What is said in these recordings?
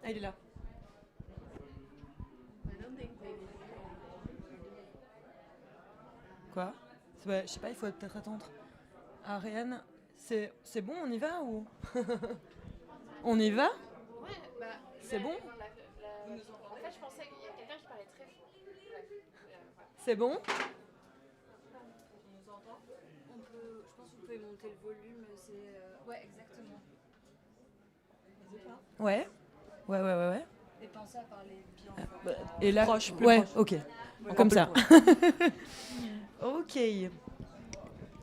Ah, il est là. Quoi? Je sais pas, il faut peut-être attendre. Ariane, c'est bon, on y va ou on y va? C'est bon? En fait, je pensais qu'il y a quelqu'un qui parlait très fort. C'est bon? Je pense que vous pouvez monter le volume. Ouais, exactement. Ouais. Ouais. Et pensez à parler bien Et là, Plus ouais, proche. ok. Encore Comme plus ça. proche. Ok.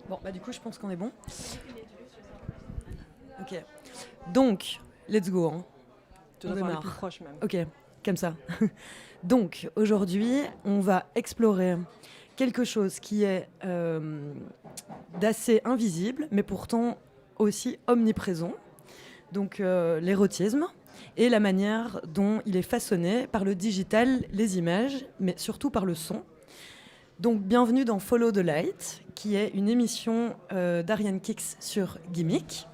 Bon, bah du coup, je pense qu'on est bon. Ok. Donc, let's go. Hein. Tu On dois parler démarre. plus proche même. Ok, comme ça. Donc, aujourd'hui, on va explorer quelque chose qui est d'assez invisible, mais pourtant aussi omniprésent. Donc, l'érotisme et la manière dont il est façonné par le digital, les images, mais surtout par le son. Donc, bienvenue dans Follow the Light, qui est une émission d'Ariane Kix sur GIMIC.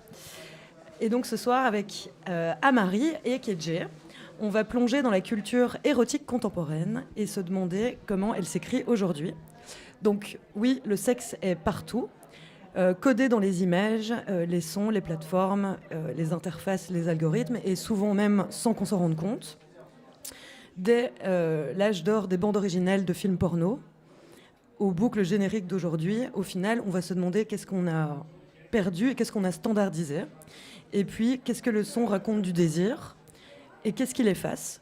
Et donc, ce soir, avec AMARI et KJ, on va plonger dans la culture érotique contemporaine et se demander comment elle s'écrit aujourd'hui. Donc, oui, le sexe est partout, codé dans les images, les sons, les plateformes, les interfaces, les algorithmes, et souvent même sans qu'on s'en rende compte. Dès l'âge d'or des bandes originales de films porno, aux boucles génériques d'aujourd'hui, au final, on va se demander qu'est-ce qu'on a perdu et qu'est-ce qu'on a standardisé. Et puis, qu'est-ce que le son raconte du désir et qu'est-ce qu'il efface.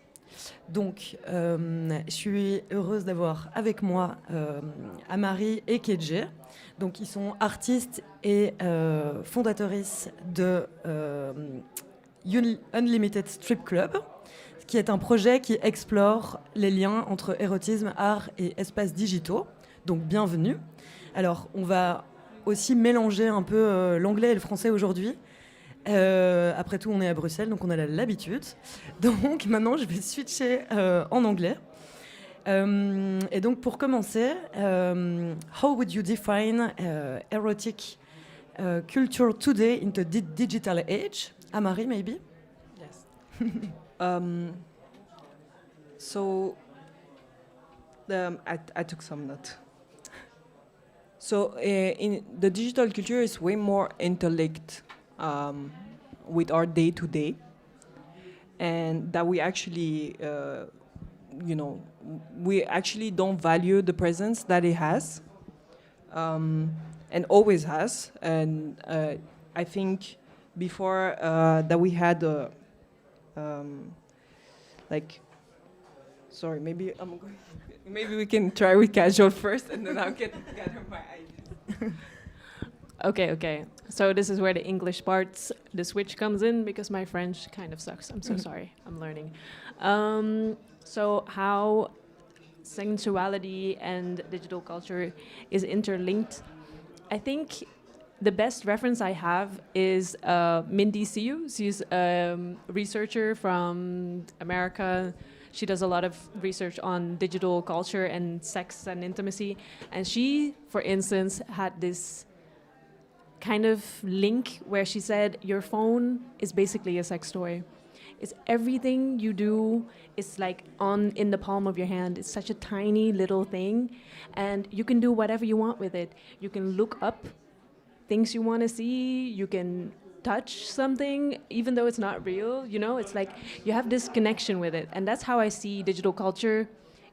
Donc, je suis heureuse d'avoir avec moi AMARI et KJ. Donc, ils sont artistes et fondatrices de Unlimited Strip Club, qui est un projet qui explore les liens entre érotisme, art et espaces digitaux. Donc, bienvenue. Alors, on va aussi mélanger un peu l'anglais et le français aujourd'hui. Après tout, on est à Bruxelles, donc on a l'habitude. Donc maintenant, je vais switcher en anglais. Et donc pour commencer, how would you define erotic culture today in the digital age? Amari, maybe? Yes. So I took some notes. So in the digital culture is way more interlinked with our day to day, and that we actually, we actually don't value the presence that it has, and always has. And I think before that we had sorry, maybe I'm going. Maybe we can try with casual first, and then I'll gather my ideas. Okay. So this is where the English parts, the switch comes in because my French kind of sucks. I'm so sorry. I'm learning. So how sensuality and digital culture is interlinked. I think the best reference I have is Mindy Siu. She's a researcher from America. She does a lot of research on digital culture and sex and intimacy. And she, for instance, had this kind of link where she said, your phone is basically a sex toy. It's everything you do is like in the palm of your hand. It's such a tiny little thing. And you can do whatever you want with it. You can look up things you want to see. You can touch something even though it's not real, it's like you have this connection with it. And that's how I see digital culture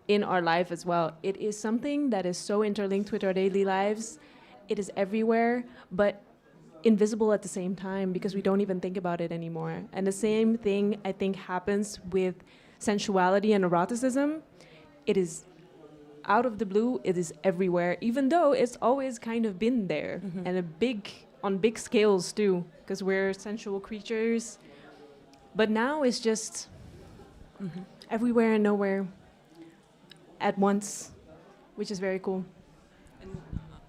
in our life as well. It is something that is so interlinked with our daily lives. It is everywhere, but invisible at the same time because we don't even think about it anymore. And the same thing I think happens with sensuality and eroticism. It is out of the blue, it is everywhere, even though it's always kind of been there. And on big scales too, because we're sensual creatures. But now it's just everywhere and nowhere at once, which is very cool.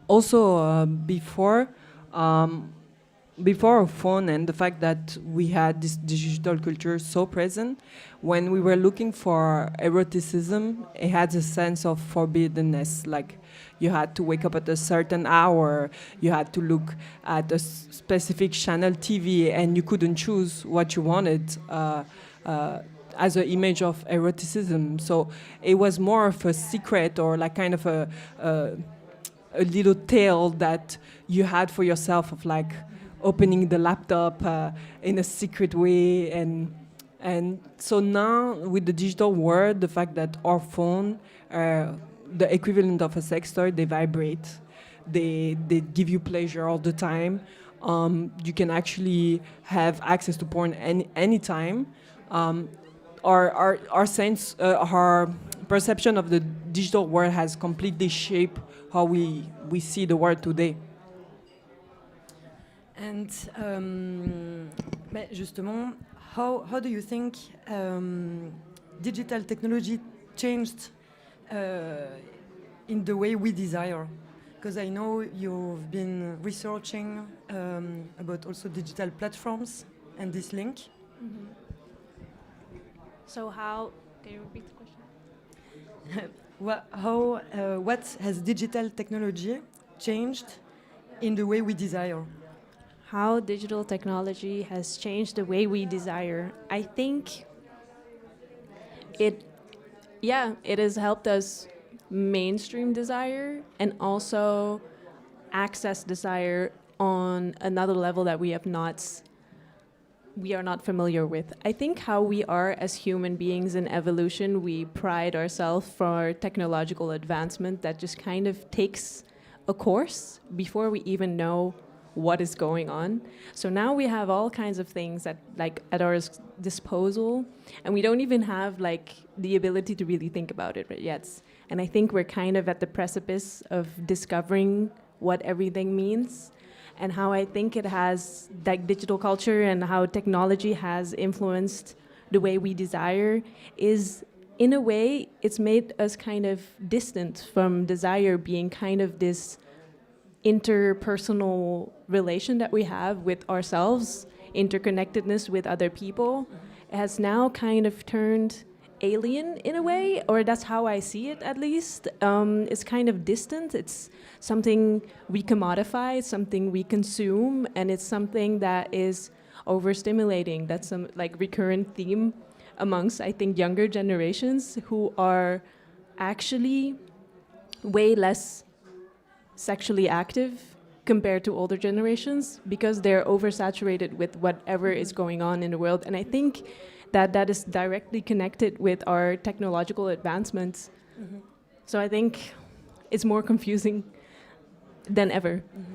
Also, before our phone and the fact that we had this digital culture so present, when we were looking for eroticism, it had a sense of forbiddenness. Like you had to wake up at a certain hour, you had to look at a specific channel TV, and you couldn't choose what you wanted. as an image of eroticism. So it was more of a secret, or like kind of a little tale that you had for yourself of like opening the laptop in a secret way. And so now with the digital world, the fact that our phone, the equivalent of a sex toy, they vibrate, they give you pleasure all the time. You can actually have access to porn anytime. Our sense, our perception of the digital world has completely shaped how we see the world today. And justement, how do you think digital technology changed in the way we desire? Because I know you've been researching about also digital platforms and this link. Mm-hmm. So how, can you repeat the question? What has digital technology changed in the way we desire? How digital technology has changed the way we desire. I think it has helped us mainstream desire and also access desire on another level that we are not familiar with. I think how we are as human beings in evolution, we pride ourselves for technological advancement that just kind of takes a course before we even know what is going on. So now we have all kinds of things at our disposal, and we don't even have like the ability to really think about it yet. And I think we're kind of at the precipice of discovering what everything means, and how I think it has, like, digital culture and how technology has influenced the way we desire is, in a way, it's made us kind of distant from desire being kind of this interpersonal relation that we have with ourselves, interconnectedness with other people. It has now kind of turned alien in a way, or that's how I see it at least. It's kind of distant. It's something we commodify, something we consume, and it's something that is overstimulating. That's some like recurrent theme amongst, I think, younger generations who are actually way less sexually active compared to older generations because they're oversaturated with whatever is going on in the world. And I think that is directly connected with our technological advancements. Mm-hmm. So I think it's more confusing than ever. Mm-hmm.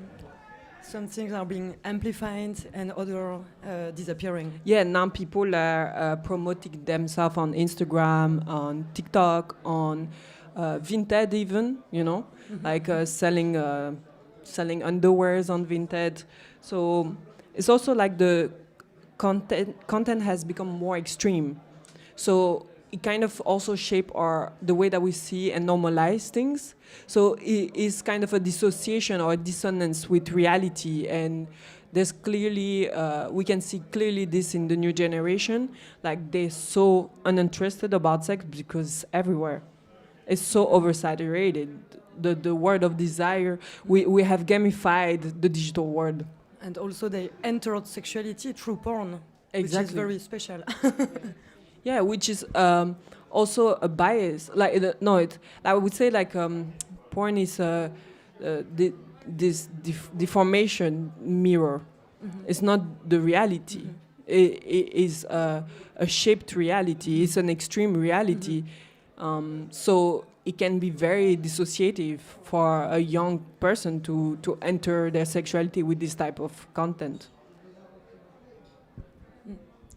Some things are being amplified and other disappearing. Yeah, now people are promoting themselves on Instagram, on TikTok, on Vinted even, mm-hmm. like selling underwears on Vinted. So it's also like the content has become more extreme. So it kind of also shape the way that we see and normalize things. So it is kind of a dissociation or a dissonance with reality. And there's clearly, we can see clearly this in the new generation. Like they're so uninterested about sex because it's everywhere. It's so oversaturated. The world of desire, we have gamified the digital world. And also they entered sexuality through porn, exactly. Which is very special. Yeah, which is also a bias. I would say like porn is this deformation mirror. Mm-hmm. It's not the reality. Mm-hmm. It is a shaped reality. It's an extreme reality. Mm-hmm. So it can be very dissociative for a young person to enter their sexuality with this type of content.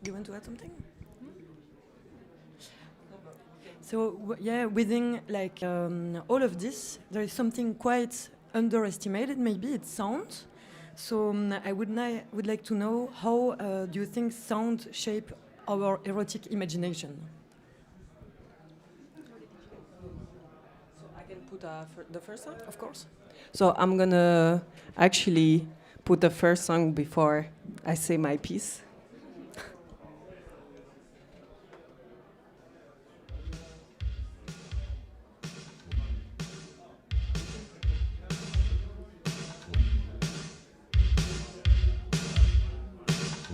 You want to add something? So within like all of this, there is something quite underestimated. Maybe it's sound. So I would like to know how do you think sound shape our erotic imagination? Put the first song? Of course. So I'm gonna actually put the first song before I say my piece.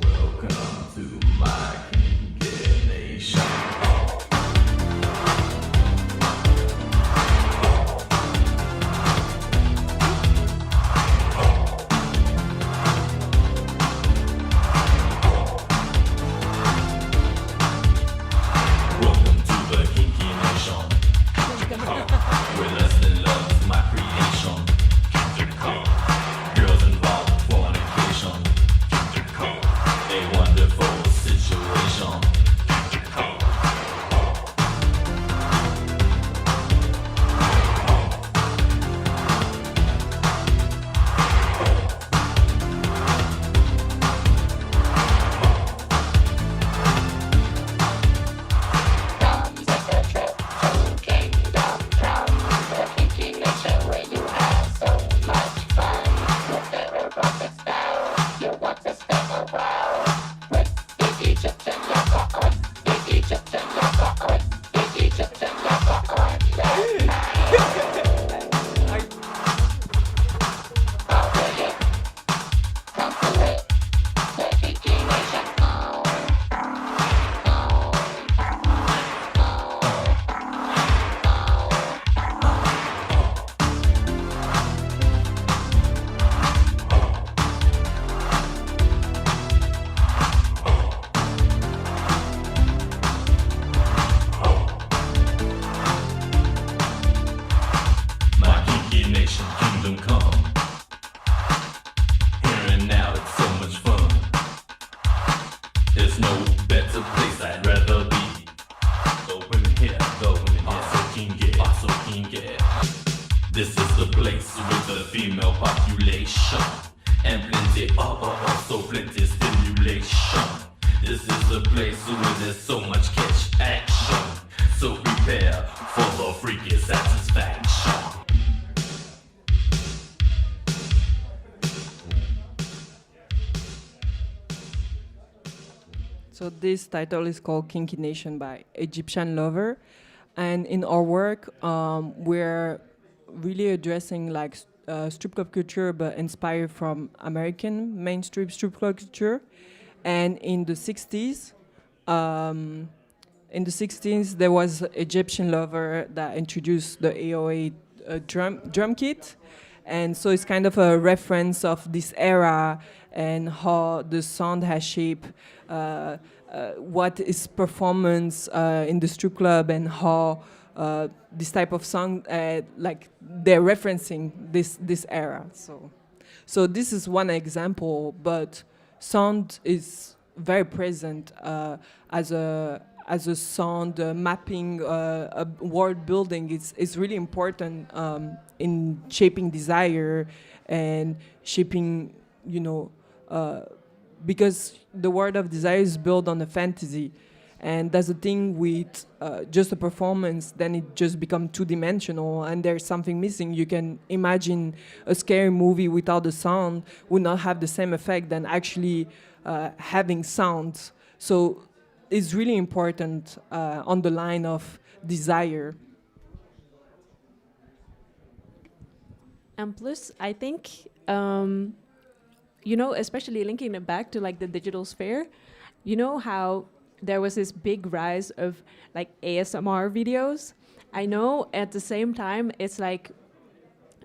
Welcome to my kingdom nation. female population. And plenty, so plenty stimulation. This is a place where there's so much catch action. So prepare for the freaky satisfaction. So this title is called Kinky Nation by Egyptian Lover. And in our work, we're really addressing like strip club culture, but inspired from American mainstream strip club culture. And in the 60s, there was Egyptian Lover that introduced the AOA drum kit. And so it's kind of a reference of this era and how the sound has shaped what is performance in the strip club, and how this type of song, like they're referencing this era. So this is one example, but sound is very present as a sound mapping, a world building. It's really important in shaping desire and shaping, because the world of desire is built on a fantasy, and that's the thing with just a performance. Then it just becomes two-dimensional, and there's something missing. You can imagine a scary movie without the sound would not have the same effect than actually having sound. So it's really important on the line of desire. And plus, I think, especially linking it back to like the digital sphere, how there was this big rise of like ASMR videos. I know at the same time it's like,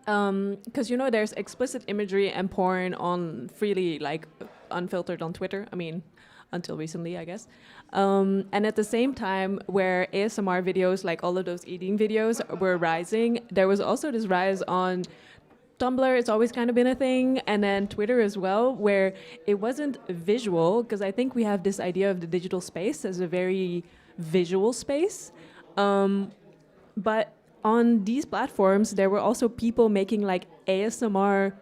because there's explicit imagery and porn on freely, like unfiltered on Twitter. I mean, until recently, I guess. And at the same time, where ASMR videos, like all of those eating videos, were rising, there was also this rise on Tumblr. It's always kind of been a thing, and then Twitter as well, where it wasn't visual, because I think we have this idea of the digital space as a very visual space. But on these platforms, there were also people making like ASMR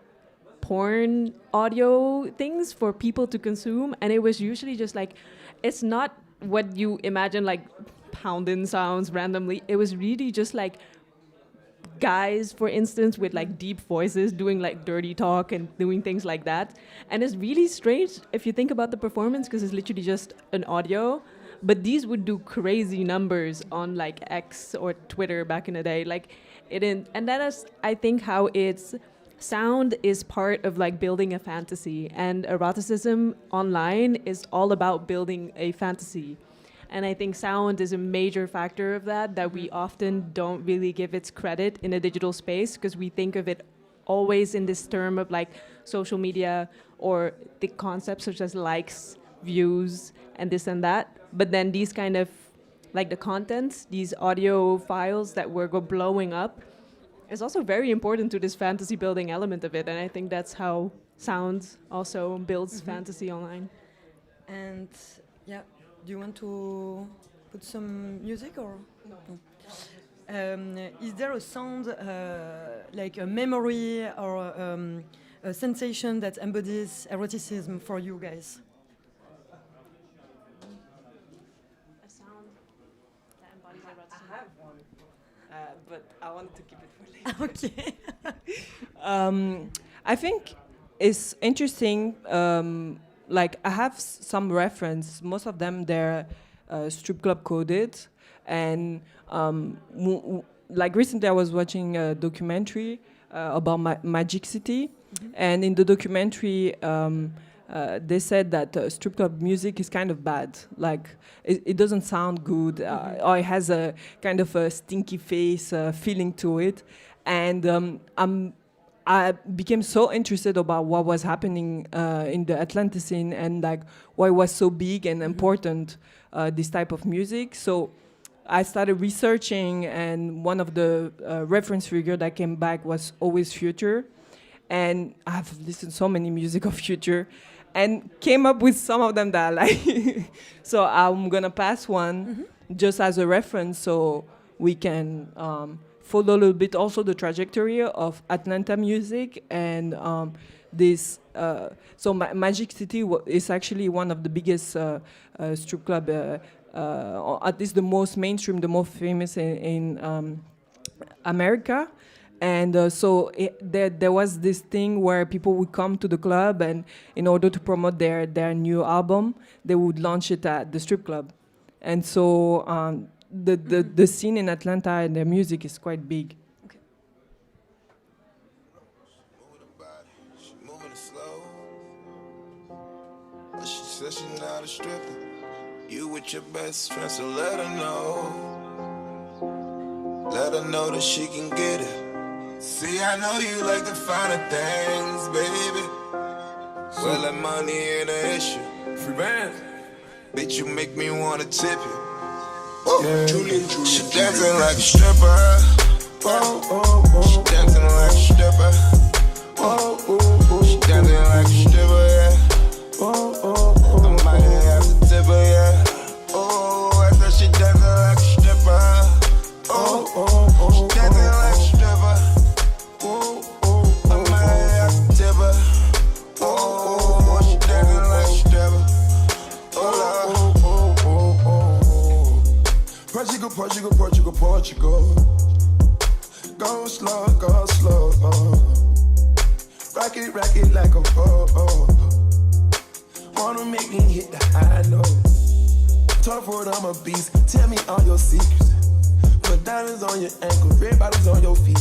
porn audio things for people to consume, and it was usually just like, it's not what you imagine, like pounding sounds randomly. It was really just like guys, for instance, with like deep voices doing like dirty talk and doing things like that. And it's really strange if you think about the performance, because it's literally just an audio, but these would do crazy numbers on like X or Twitter back in the day. Like and that is, I think, how it's sound is part of like building a fantasy, and eroticism online is all about building a fantasy. And I think sound is a major factor of that we often don't really give its credit in a digital space, because we think of it always in this term of like social media or the concepts such as likes, views, and this and that. But then these kind of, like the contents, these audio files that were blowing up, is also very important to this fantasy building element of it. And I think that's how sound also builds fantasy online. And yeah. Do you want to put some music or no? Is there a sound, like a memory or a sensation that embodies eroticism for you guys? A sound that embodies eroticism. I have one, but I want to keep it for later. Okay. I think it's interesting. Like I have some reference. Most of them they're strip club coded, and like recently I was watching a documentary about Magic City, and in the documentary they said that strip club music is kind of bad. Like it doesn't sound good, or it has a kind of a stinky face feeling to it, and I became so interested about what was happening in the Atlanta scene, and like why it was so big and important, this type of music. So I started researching, and one of the reference figure that came back was always Future. And I've listened so many music of Future and came up with some of them that I like. So I'm gonna pass one just as a reference so we can follow a little bit also the trajectory of Atlanta music and this. So Magic City is actually one of the biggest strip club, or at least the most mainstream, the most famous in America. And so there was this thing where people would come to the club, and in order to promote their new album, they would launch it at the strip club. And so the scene in Atlanta and the music is quite big. Okay. She moving it slow, but she said she not a stripper. You with your best friend, so let her know. Let her know that she can get it. See, I know you like the finer things, baby. Well, that money ain't an issue. Free band. Bitch, you make me wanna tip you. Yeah. She dancing like a stripper. She dancing like a stripper. She dancing like a stripper, yeah. I might have to tip her, yeah. Oh, I said she dancing like a stripper. She dancing like a stripper. I might have to tip her. Oh, she dancing like a stripper. Portugal, Portugal, Portugal, Portugal. Go slow, go slow. Rock it like a wanna make me hit the high note. Talk for it, I'm a beast. Tell me all your secrets. Put diamonds on your ankles, red bottoms on your feet.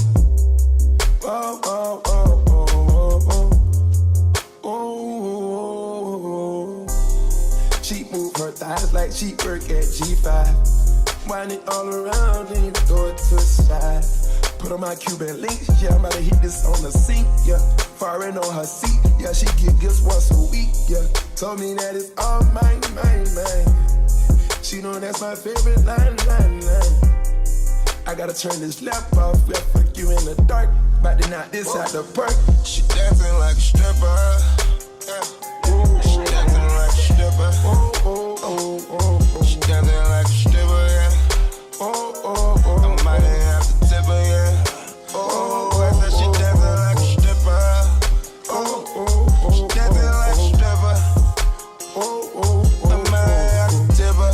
Oh, oh, oh, oh, oh, oh, oh. She move her thighs like she work at G5. Wind it all around and you throw it to the side. Put on my Cuban links, yeah, I'm about to hit this on the sink, yeah. Foreign on her seat, yeah, she get gifts once a week, yeah. Told me that it's all mine, mine, mine. She know that's my favorite line. I gotta turn this lap off, yeah, fuck you in the dark. About to knock this out the park. She dancing like a stripper, yeah. She dancing like a stripper. She dancing like a stripper, yeah. I might have to tip her, yeah. I said she dancing like a stripper. She dancing like a stripper. I might have to tip her.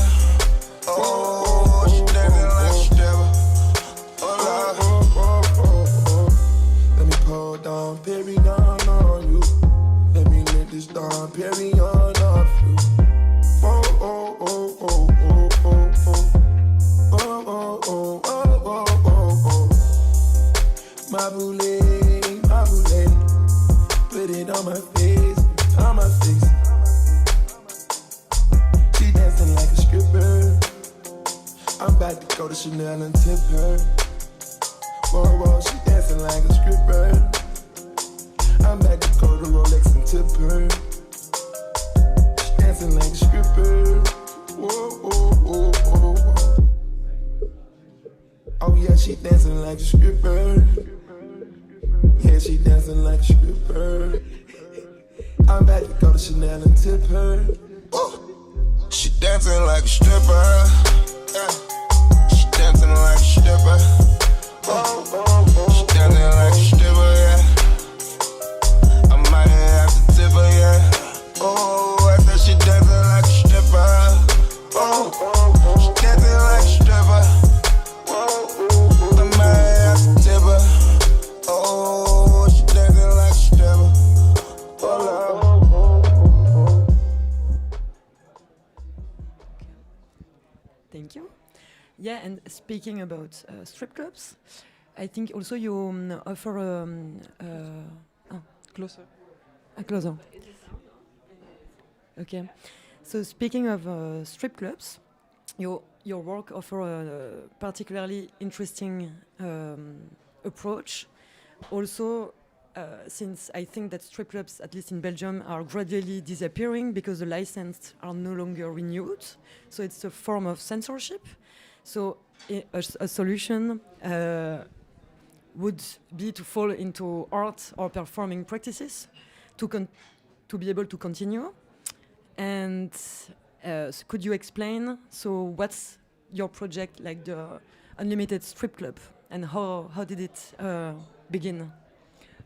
She dancing like a stripper. Let me pull down Perignon on you. Let me let this down Perignon off you. My boule, put it on my face, on my face. She dancing like a stripper. I'm about to go to Chanel and tip her. Whoa, she dancing like a stripper. I'm about to go to Rolex and tip her. She dancing like a stripper. Whoa. Oh yeah, she dancing like a stripper. Yeah, she dancing like a stripper. I'm about to go to Chanel and tip her. She dancing like a stripper. Yeah. She dancing like a stripper. She dancing like a stripper, yeah. I might have to tip her, yeah. I said she dancing like a stripper. She dancing like a stripper. I might have to tip her. She dancing like a stripper. Thank you. Yeah, and speaking about strip clubs, I think also you offer Closer. closer. Okay. So speaking of strip clubs, your work offer a particularly interesting approach. Also, since I think that strip clubs, at least in Belgium, are gradually disappearing because the licenses are no longer renewed. So it's a form of censorship. So a solution would be to fall into art or performing practices to be able to continue. And so could you explain, so what's your project, like the Unlimited Strip Club? and how did it begin?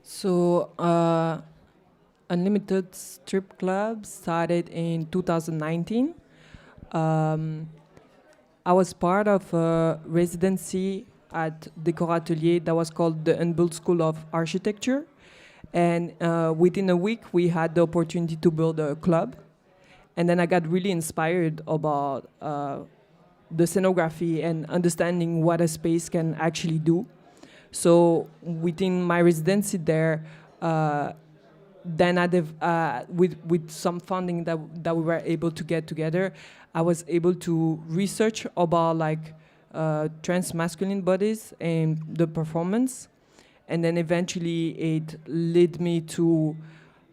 So, Unlimited Strip Club started in 2019. I was part of a residency at Décor Atelier that was called the Unbuilt School of Architecture. And within a week, we had the opportunity to build a club. And then I got really inspired about the scenography and understanding what a space can actually do. So within my residency there, then with some funding that we were able to get together, I was able to research about trans masculine bodies and the performance. And then eventually it led me to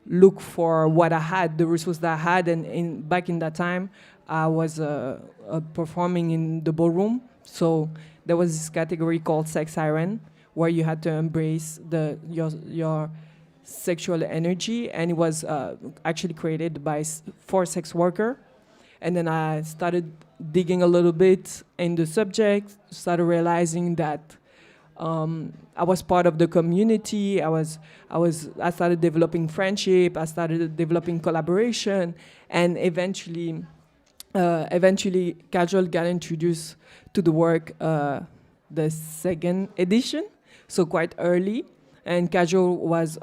look for what I had, the resources that I had. And back in that time, I was performing in the ballroom. So there was this category called Sex Siren, where you had to embrace your sexual energy. And it was actually created by 4 sex workers. And then I started digging a little bit in the subject, started realizing that I was part of the community. I started developing friendship. I started developing collaboration, and eventually, Casual got introduced to the work, the second edition, so quite early. And Casual was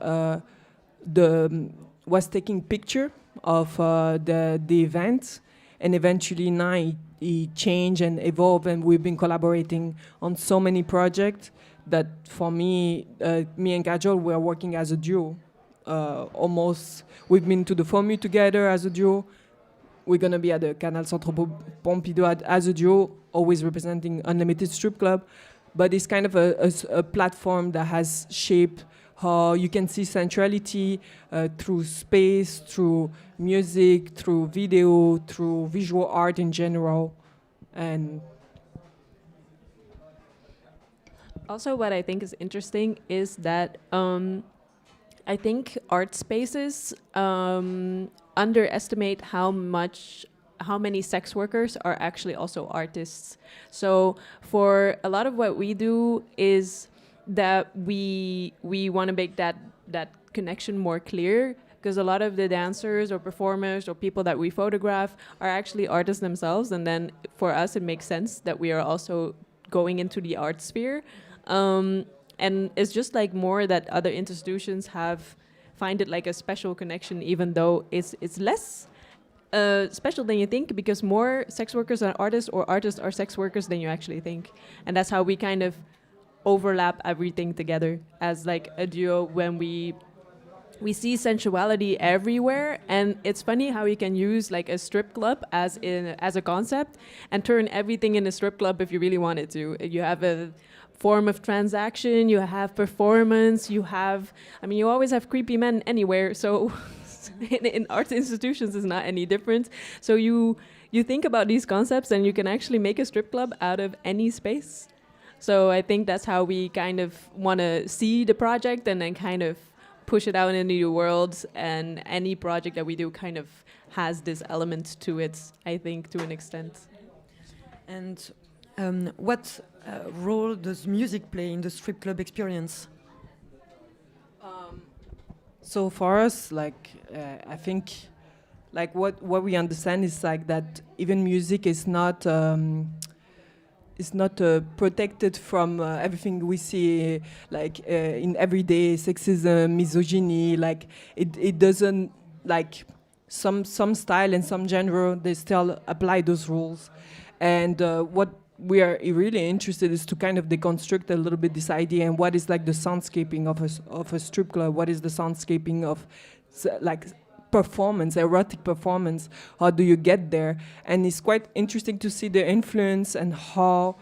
taking picture of the event, and eventually now it changed and evolved, and we've been collaborating on so many projects that for me and Kajol, we're working as a duo. Almost, we've been to the FOMU together as a duo. We're gonna be at the Canal Centre Pompidou as a duo, always representing Unlimited Strip Club. But it's kind of a platform that has shaped how you can see sensuality through space, through music, through video, through visual art in general. And also, what I think is interesting is that I think art spaces underestimate how many sex workers are actually also artists. So for a lot of what we do is that we want to make that connection more clear, because a lot of the dancers or performers or people that we photograph are actually artists themselves, and then for us it makes sense that we are also going into the art sphere. And it's just like more that other institutions find it like a special connection, even though it's less special than you think, because more sex workers are artists, or artists are sex workers than you actually think. And that's how we kind of overlap everything together as like a duo, when we see sensuality everywhere. And it's funny how you can use like a strip club as a concept and turn everything in a strip club if you really wanted to. You have a form of transaction, you have performance, you always have creepy men anywhere, so in art institutions it's not any different. So you think about these concepts and you can actually make a strip club out of any space. So I think that's how we kind of want to see the project and then kind of push it out into the world, and any project that we do kind of has this element to it, I think, to an extent. And what role does music play in the strip club experience? So for us, I think, what we understand is that even music is not protected from everything we see, in everyday sexism, misogyny. It doesn't, some style and some genre, they still apply those rules. And what we are really interested is to kind of deconstruct a little bit this idea, and what is the soundscaping of a strip club, what is the soundscaping of performance, erotic performance, how do you get there? And it's quite interesting to see the influence and how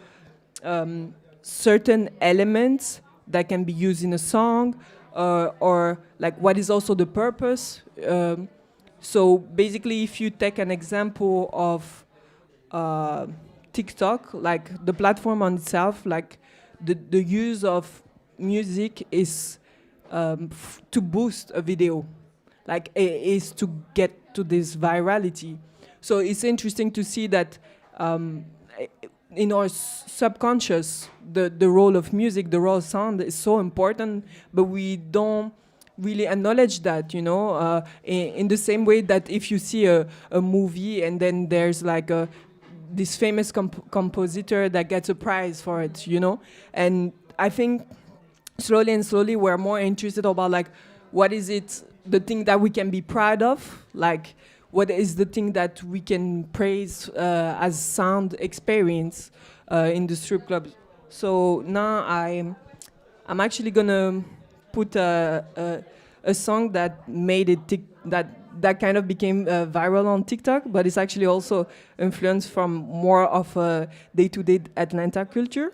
certain elements that can be used in a song, or what is also the purpose. So basically, if you take an example of TikTok, the platform on itself, the use of music is to boost a video, is to get to this virality. So it's interesting to see that in our subconscious, the role of music, the role of sound is so important, but we don't really acknowledge that, in the same way that if you see a movie and then there's like this famous compositor that gets a prize for it, and I think slowly and slowly we're more interested about like what is it, the thing that we can be proud of, like what is the thing that we can praise as sound experience in the strip clubs. So now I'm actually gonna put a song that made it that kind of became viral on TikTok, but it's actually also influenced from more of a day-to-day Atlanta culture.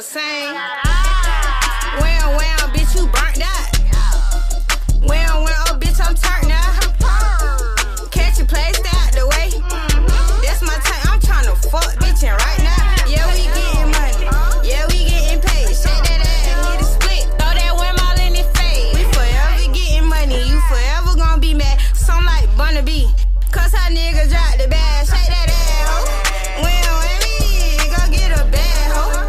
Sing. Well, bitch, you burnt out. Well, bitch, I'm turned out. Catch a place out the way. That's my time. I'm tryna fuck bitchin' right now. Yeah, we getting money. Yeah, we getting paid. Shake that ass, hit a split. Throw that worm all in his face. We forever getting money. You forever gonna be mad. Some like Bunnaby. Cause how niggas drop the bag. Shake that ass, ho. Well, me, go get a bag, ho.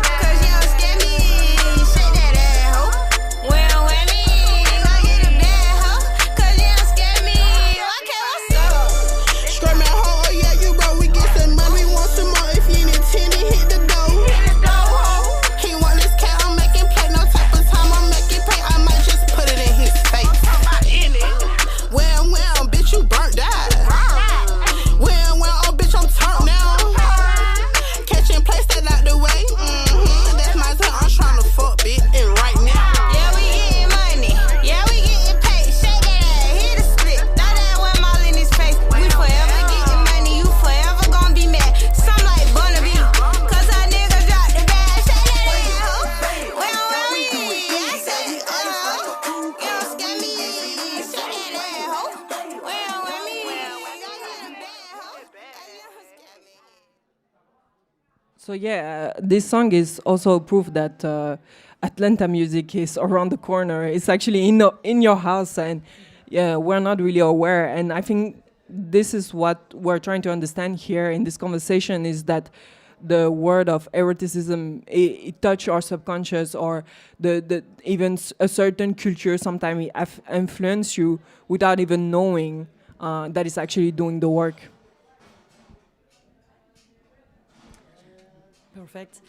So yeah, this song is also proof that Atlanta music is around the corner. It's actually in your house, and yeah, we're not really aware. And I think this is what we're trying to understand here in this conversation, is that the word of eroticism, it touch our subconscious, or the even a certain culture sometimes influence you without even knowing that it's actually doing the work. Perfect.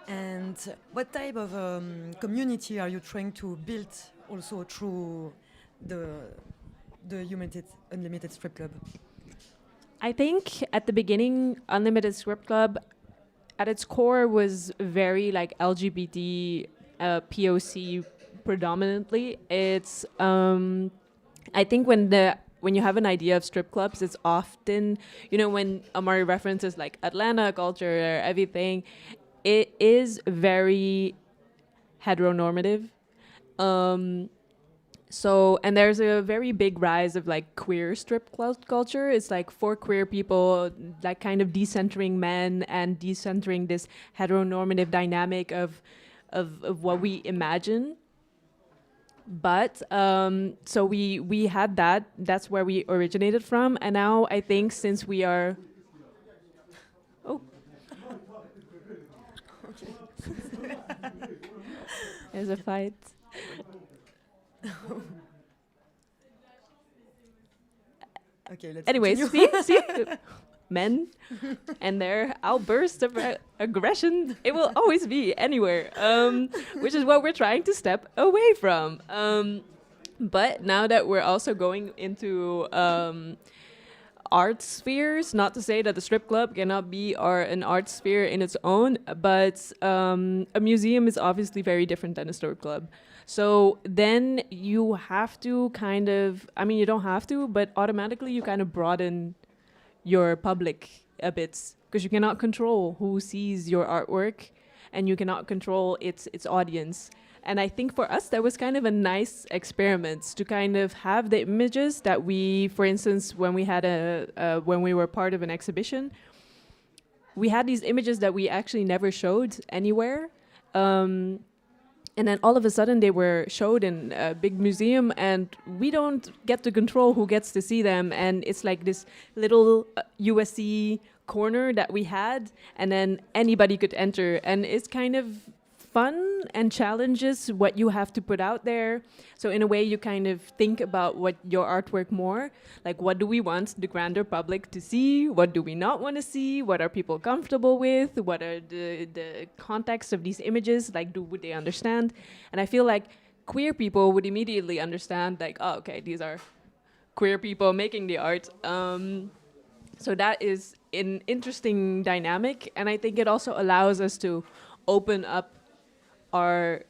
And what type of community are you trying to build also through the Unlimited Strip Club? I think at the beginning, Unlimited Strip Club, at its core, was very like LGBT POC predominantly. It's I think when you have an idea of strip clubs, it's often, when AMARI references like Atlanta culture or everything, it is very heteronormative. So, and there's a very big rise of like queer strip club culture. It's like for queer people, like kind of decentering men and decentering this heteronormative dynamic of what we imagine. But so we had that's where we originated from. And now I think since we are, there's a fight. Okay, let's Anyways, continue. see, men and their outbursts of aggression. It will always be anywhere, which is what we're trying to step away from. But now that we're also going into art spheres, not to say that the strip club cannot be an art sphere in its own, but a museum is obviously very different than a strip club. So then you have to kind of, you don't have to, but automatically you kind of broaden your public a bit, because you cannot control who sees your artwork. and you cannot control its audience. And I think for us, that was kind of a nice experiment to kind of have the images that we, for instance, when we had when we were part of an exhibition, we had these images that we actually never showed anywhere. And then all of a sudden they were showed in a big museum, and we don't get to control who gets to see them. And it's like this little USC corner that we had, and then anybody could enter. And it's kind of fun and challenges what you have to put out there. So in a way, you kind of think about what your artwork more, like what do we want the grander public to see? What do we not want to see? What are people comfortable with? What are the context of these images? Like, would they understand? And I feel like queer people would immediately understand, like, oh, okay, these are queer people making the art. So that is an interesting dynamic. And I think it also allows us to open up our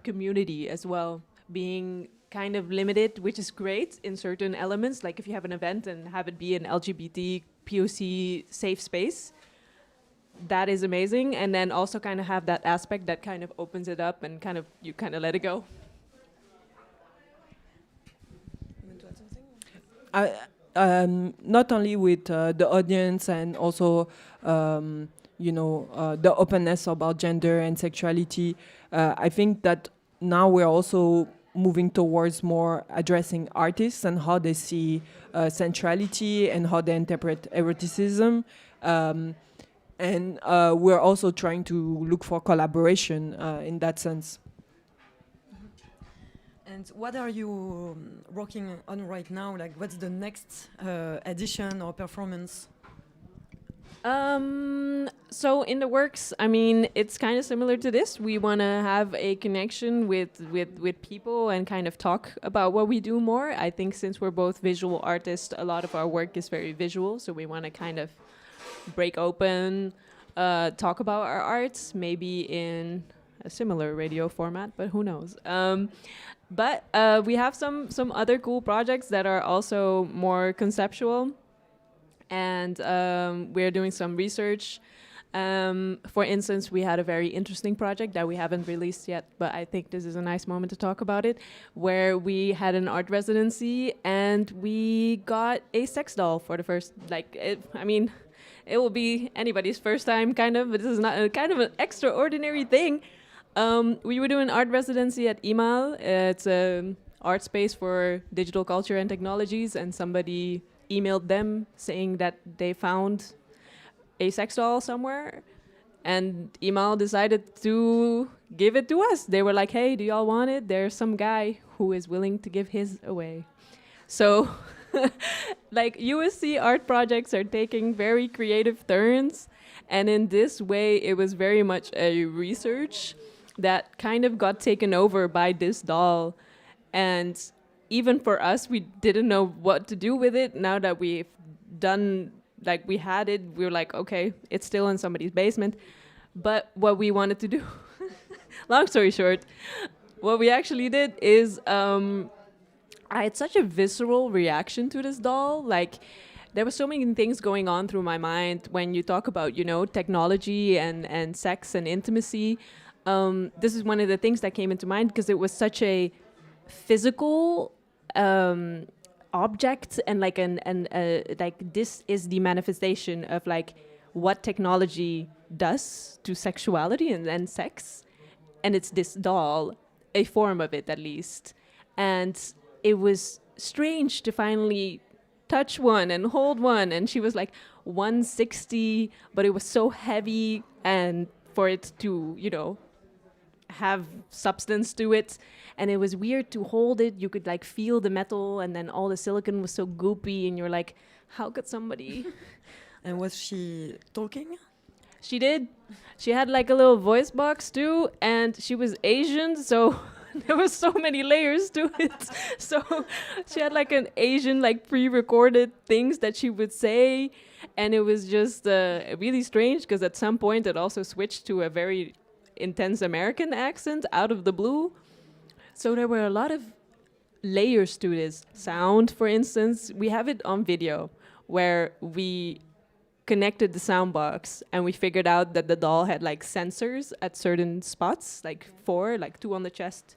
community as well, being kind of limited, which is great in certain elements. Like if you have an event and have it be an LGBT POC safe space, that is amazing. And then also kind of have that aspect that kind of opens it up and kind of you kind of let it go. Not only with the audience and also the openness about gender and sexuality. I think that now we're also moving towards more addressing artists and how they see sensuality and how they interpret eroticism. And we're also trying to look for collaboration in that sense. And what are you working on right now? Like, what's the next edition or performance? So in the works, I mean, it's kind of similar to this. We want to have a connection with people and kind of talk about what we do more. I think since we're both visual artists, a lot of our work is very visual. So we want to kind of break open, talk about our arts, maybe in a similar radio format, but who knows? But we have some other cool projects that are also more conceptual. And we're doing some research. For instance, we had a very interesting project that we haven't released yet, but I think this is a nice moment to talk about it, where we had an art residency and we got a sex doll for the first, it will be anybody's first time, kind of, but this is not kind of an extraordinary thing. We were doing art residency at IMAL. It's an art space for digital culture and technologies, and somebody emailed them saying that they found a sex doll somewhere, and Imal decided to give it to us. They were like, hey, do y'all want it? There's some guy who is willing to give his away. So like USC art projects are taking very creative turns, and in this way it was very much a research that kind of got taken over by this doll. And even for us, we didn't know what to do with it. Now that we've done, we had it, we were like, okay, it's still in somebody's basement. But what we wanted to do, long story short, what we actually did is I had such a visceral reaction to this doll. There were so many things going on through my mind when you talk about, technology and sex and intimacy. This is one of the things that came into mind because it was such a physical object, and this is the manifestation of what technology does to sexuality and sex, and it's this doll, a form of it at least. And it was strange to finally touch one and hold one, and she was 160, but it was so heavy, and for it to have substance to it, and it was weird to hold it. You could feel the metal, and then all the silicone was so goopy, and you're like, how could somebody? And was she talking? She did. She had a little voice box too, and she was Asian, so there was so many layers to it. So she had an Asian pre-recorded things that she would say, and it was just really strange because at some point it also switched to a very intense American accent out of the blue. So there were a lot of layers to this. Sound, for instance, we have it on video where we connected the sound box, and we figured out that the doll had like sensors at certain spots, like 4, like 2 on the chest,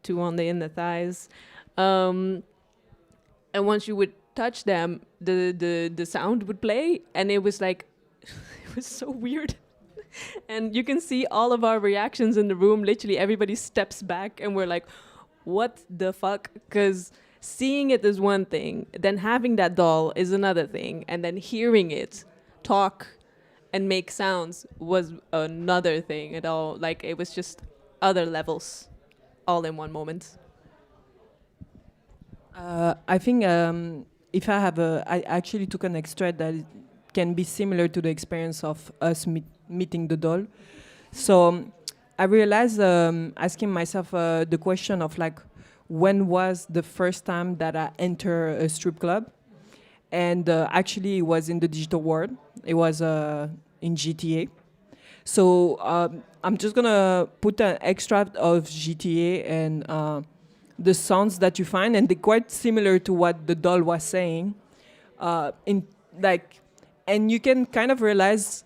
2 on the in the thighs, and once you would touch them, the sound would play, and it was like it was so weird. And you can see all of our reactions in the room. Literally everybody steps back and we're like, what the fuck? Because seeing it is one thing, then having that doll is another thing, and then hearing it talk and make sounds was another thing at all. Like, it was just other levels all in one moment. I think if I actually took an extract that can be similar to the experience of us meeting the doll. So I realized asking myself the question of like, when was the first time that I entered a strip club? And actually it was in the digital world. It was in GTA. So I'm just gonna put an extract of GTA and the sounds that you find, and they're quite similar to what the doll was saying. And you can kind of realize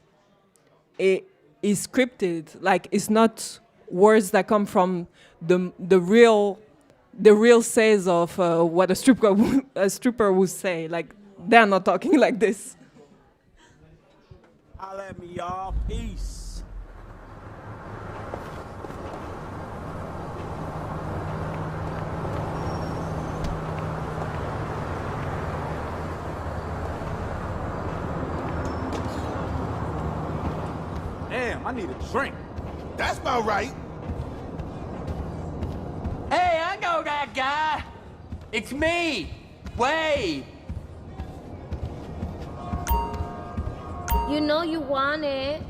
it is scripted. Like, it's not words that come from the real says of what a stripper would say. Like, they're not talking like this. Holla at me, y'all. Peace. Damn, I need a drink. That's about right. Hey, I know that guy. It's me, Wade. You know you want it.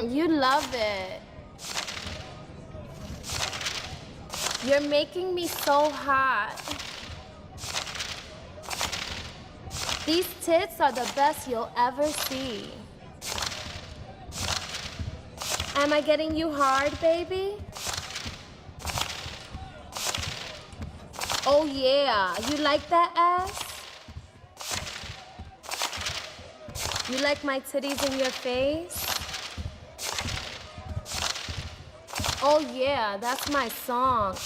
You love it. You're making me so hot. These tits are the best you'll ever see. Am I getting you hard, baby? Oh yeah, you like that ass? You like my titties in your face? Oh yeah, that's my song.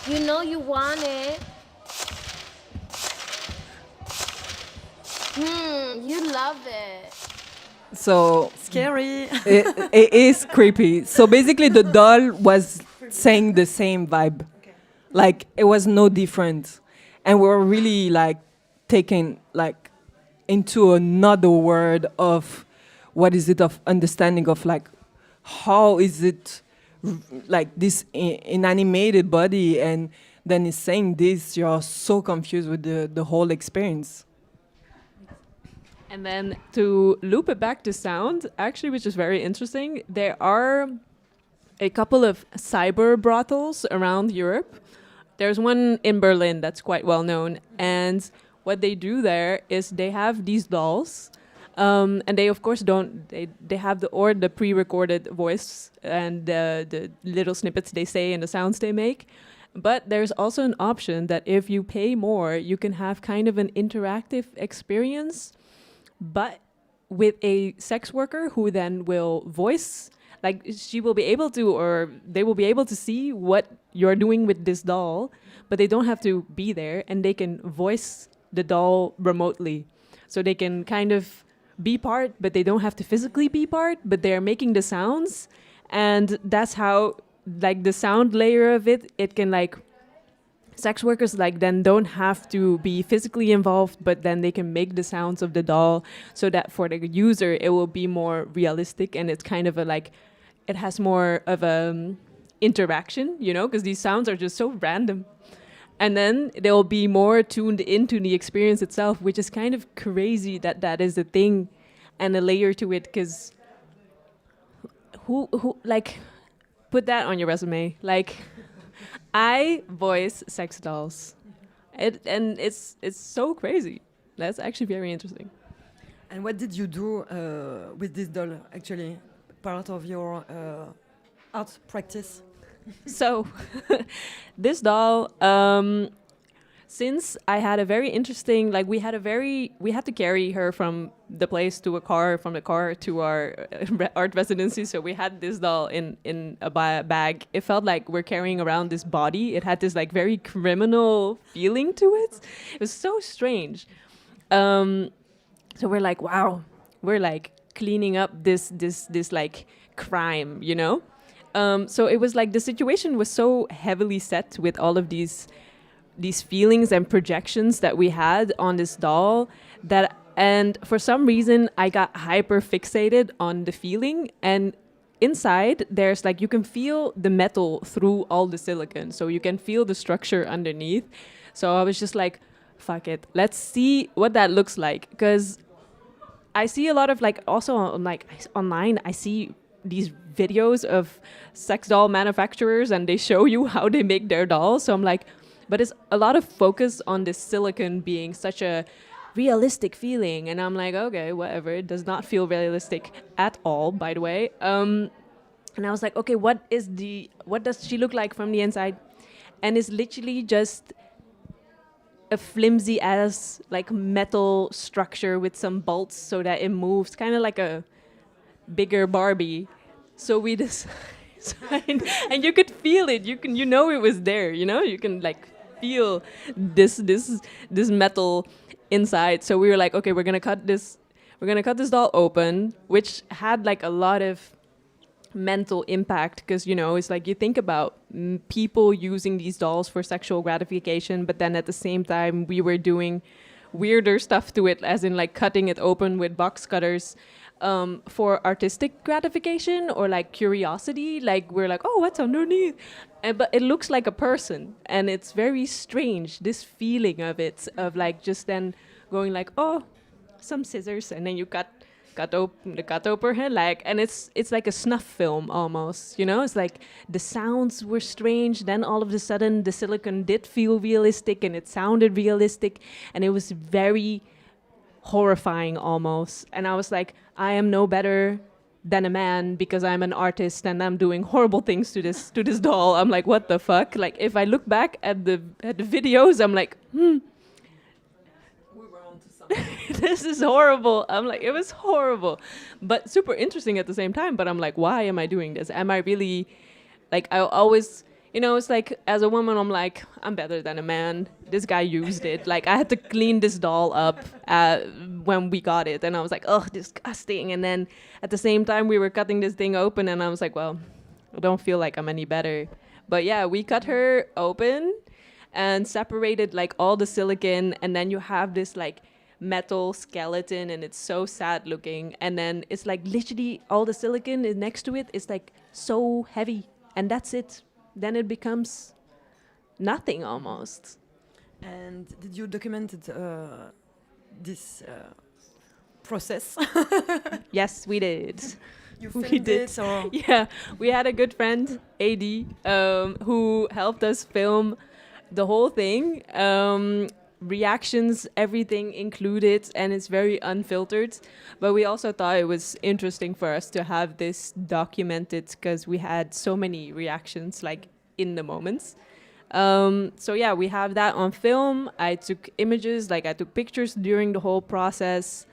You know you want it. You love it. So Scary. it is creepy. So basically the doll was saying the same vibe. Okay. Like, it was no different. And we were really like taken like into another world of what is it of understanding of like, how is it like this inanimated body, and then it's saying this, you're so confused with the whole experience. And then to loop it back to sound, actually, which is very interesting, there are a couple of cyber brothels around Europe. There's one in Berlin that's quite well known, and what they do there is they have these dolls, and they of course they have the pre-recorded voice and the little snippets they say and the sounds they make. But there's also an option that if you pay more, you can have kind of an interactive experience, but with a sex worker who then will voice, like she will be able to, or they will be able to see what you're doing with this doll, but they don't have to be there, and they can voice the doll remotely. So they can kind of be part, but they don't have to physically be part, but they're making the sounds. And that's how, like, the sound layer of it can, like, sex workers like then don't have to be physically involved, but then they can make the sounds of the doll so that for the user it will be more realistic, and it's kind of a like, it has more of a interaction, you know, because these sounds are just so random. And then they'll be more tuned into the experience itself, which is kind of crazy that that is a thing and a layer to it, because who like, put that on your resume. Like, I voice sex dolls. And it's so crazy. That's actually very interesting. And what did you do with this doll, actually? Part of your art practice? So, this doll, since I had a very interesting, like we had to carry her from the place to a car, from the car to our art residency. So we had this doll in a bag. It felt like we're carrying around this body. It had this like very criminal feeling to it. It was so strange. So we're like, wow, we're like cleaning up this like crime, you know? So it was like the situation was so heavily set with all of these feelings and projections that we had on this doll and for some reason I got hyper fixated on the feeling, and inside there's like you can feel the metal through all the silicone, so you can feel the structure underneath. So I was just like, fuck it, let's see what that looks like, because I see a lot of like also on like online I see these videos of sex doll manufacturers and they show you how they make their dolls. So I'm like, but it's a lot of focus on this silicone being such a realistic feeling. And I'm like, okay, whatever. It does not feel realistic at all, by the way. And I was like, okay, what does she look like from the inside? And it's literally just a flimsy ass like metal structure with some bolts so that it moves, kind of like a bigger Barbie. So we decided, and you could feel it. You know it was there. You know, you can like feel this metal inside. So we were like, okay, we're gonna cut this doll open, which had like a lot of mental impact, because you know it's like you think about people using these dolls for sexual gratification, but then at the same time we were doing weirder stuff to it, as in like cutting it open with box cutters for artistic gratification or like curiosity. Like we're like, oh, what's underneath? But it looks like a person, and it's very strange, this feeling of it, of like just then going like, oh, some scissors, and then you cut open her leg, and it's like a snuff film almost, you know? It's like the sounds were strange, then all of a sudden the silicone did feel realistic and it sounded realistic, and it was very horrifying almost. And I was like, I am no better than a man because I'm an artist and I'm doing horrible things to this doll. I'm like, what the fuck? Like if I look back at the videos, I'm like, this is horrible. I'm like, it was horrible, but super interesting at the same time. But I'm like, why am I doing this? Am I really, like, I always, you know, it's like, as a woman, I'm like, I'm better than a man. This guy used it. Like, I had to clean this doll up when we got it. And I was like, oh, disgusting. And then at the same time, we were cutting this thing open. And I was like, well, I don't feel like I'm any better. But yeah, we cut her open and separated, like, all the silicone. And then you have this, like, metal skeleton, and it's so sad looking. And then it's like literally all the silicone is next to it. It's like so heavy, and that's it. Then it becomes nothing almost. And did you document this process? Yes, we did. You filmed it, or? Yeah, we had a good friend, AD, who helped us film the whole thing. Reactions, everything included, and it's very unfiltered. But we also thought it was interesting for us to have this documented, because we had so many reactions, like, in the moments. So yeah, we have that on film. I took images, like I took pictures during the whole process.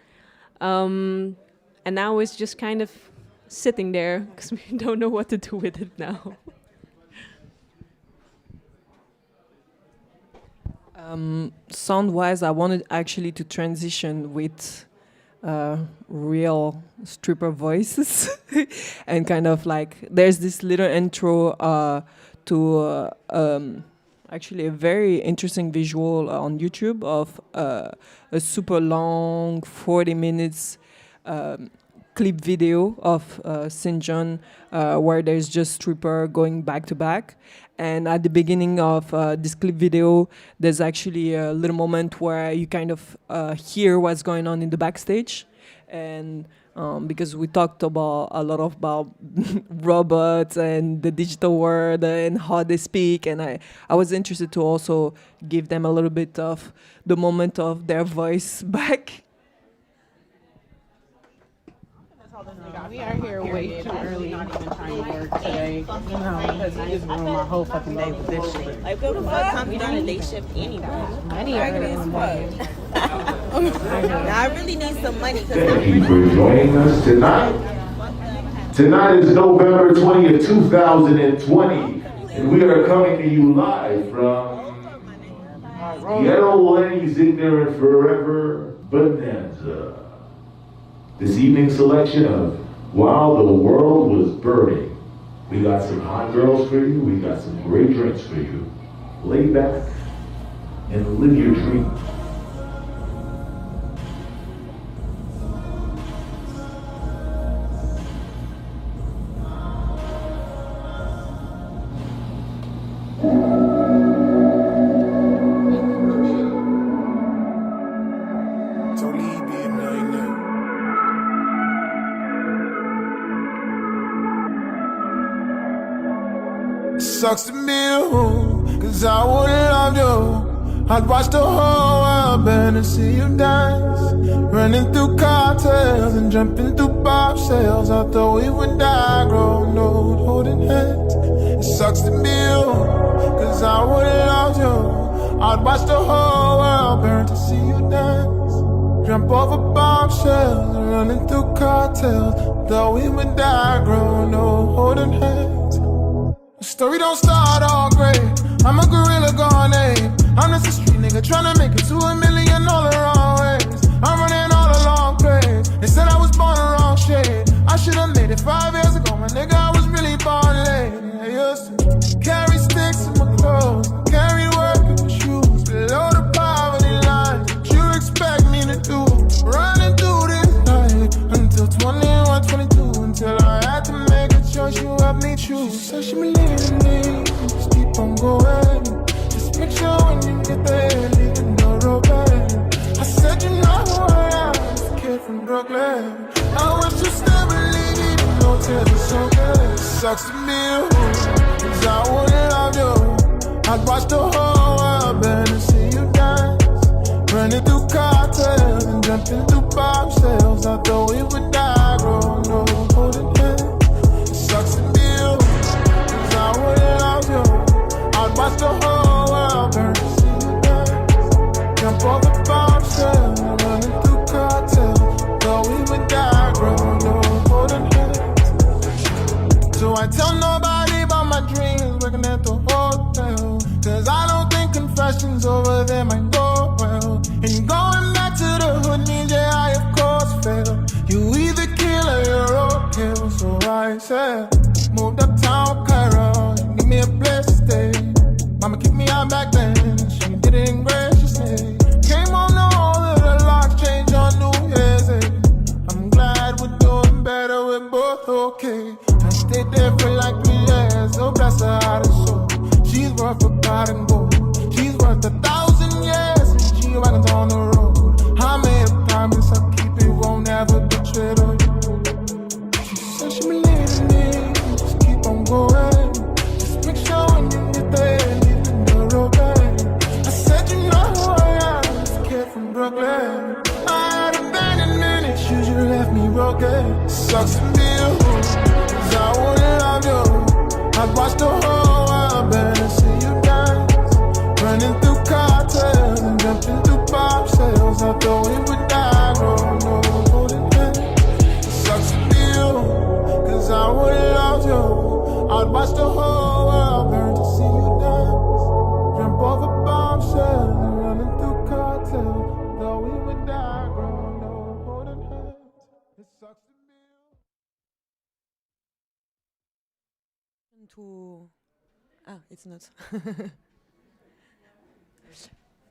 And now it's just kind of sitting there, because we don't know what to do with it now. Sound-wise, I wanted actually to transition with real stripper voices and kind of like, there's this little intro to actually a very interesting visual on YouTube of a super long 40 minutes clip video of St. John where there's just stripper going back to back. And at the beginning of this clip video, there's actually a little moment where you kind of hear what's going on in the backstage. and because we talked about a lot about robots and the digital world and how they speak, and I was interested to also give them a little bit of the moment of their voice back. We are here way too early. Not even trying to work today. Because I just ruined my whole fucking day with this shit. Like, what the fuck? Time to done a day shift anyway. Money early as fuck. Now, I really need some money. Thank you for joining us tonight. Tonight is November 20th, 2020, and we are coming to you live from Yellow Lenny's Ignorant Forever Bonanza. This evening's selection of While the World Was Burning. We got some hot girls for you, we got some great drinks for you. Lay back and live your dreams. Sucks to be you, cause I would've loved you. I'd watch the whole world burn and see you dance. Running through cartels and jumping through bobshells. I thought we would die, growing old, holding hands. It sucks to be you, cause I would've loved you. I'd watch the whole world burn to see you dance. Jump over bombshells and running through cartels. Thought we would die, growing old, holding hands. The story don't start all great. I'm a gorilla gone ape. I'm just a street nigga tryna make it to $1 million all the wrong ways. I'm running all along place. They said I was born the wrong shade. I should've made it 5 years ago, my nigga. I was really born late. I used to carry sticks in my clothes, carry working shoes below the poverty line. What you expect me to do? Running through this life until 21, 22, until I had to make a choice. You helped me choose. She said she believed in me. Just keep on going. Just make sure when you get there, leaving no road back. I said you know who I am, this kid from Brooklyn. I wish you still believe even though tears are so good. Sucks to be you, cause I would've loved you. I'd watch the whole world burn and see you dance. Running through cartels and jumping through bobshells. I thought we would die, growing old, holding hands. It sucks to be you, cause I would've loved you. I'd watch the whole world burn to see you dance. Jump over bombshells and running through cartels. Thought we would die, growing old, holding hands. So I tell nobody about my dreams, working at the hotel. Cause I don't think confessions over there might go well. And going back to the hood means, yeah, I of course fail. You either kill or you're okay. So I said, moved uptown Cairo, give me a place to stay. Mama kicked me out back then, she did it in graciously. Came home to all of the locks change on New Year's Eve. I'm glad we're doing better, we're both okay. I stayed there for like 3 years, so bless her heart and soul. She's worth a pot and gold. She's worth 1,000 years, and G-Wagon's on the road. I made a promise I'll keep it, won't ever betray her. She said she believed in me, just keep on going. Just make sure when you get there, leaving the road back. I said you know who I am, this kid from Brooklyn. I had abandonment issues, you left me broken. Sucks to be you, cause I would've loved you. I'd watch the whole world burn and see you dance. Running through cartels and jumping through bobshells. I thought we would die, growing old, holding hands. It sucks to be you, cause I would've loved you. I'd watch the whole world burn to see you dance. Jump over bombshells and running through cartels. Thought we would die, growing old, holding hands. It sucks to be you. It's not.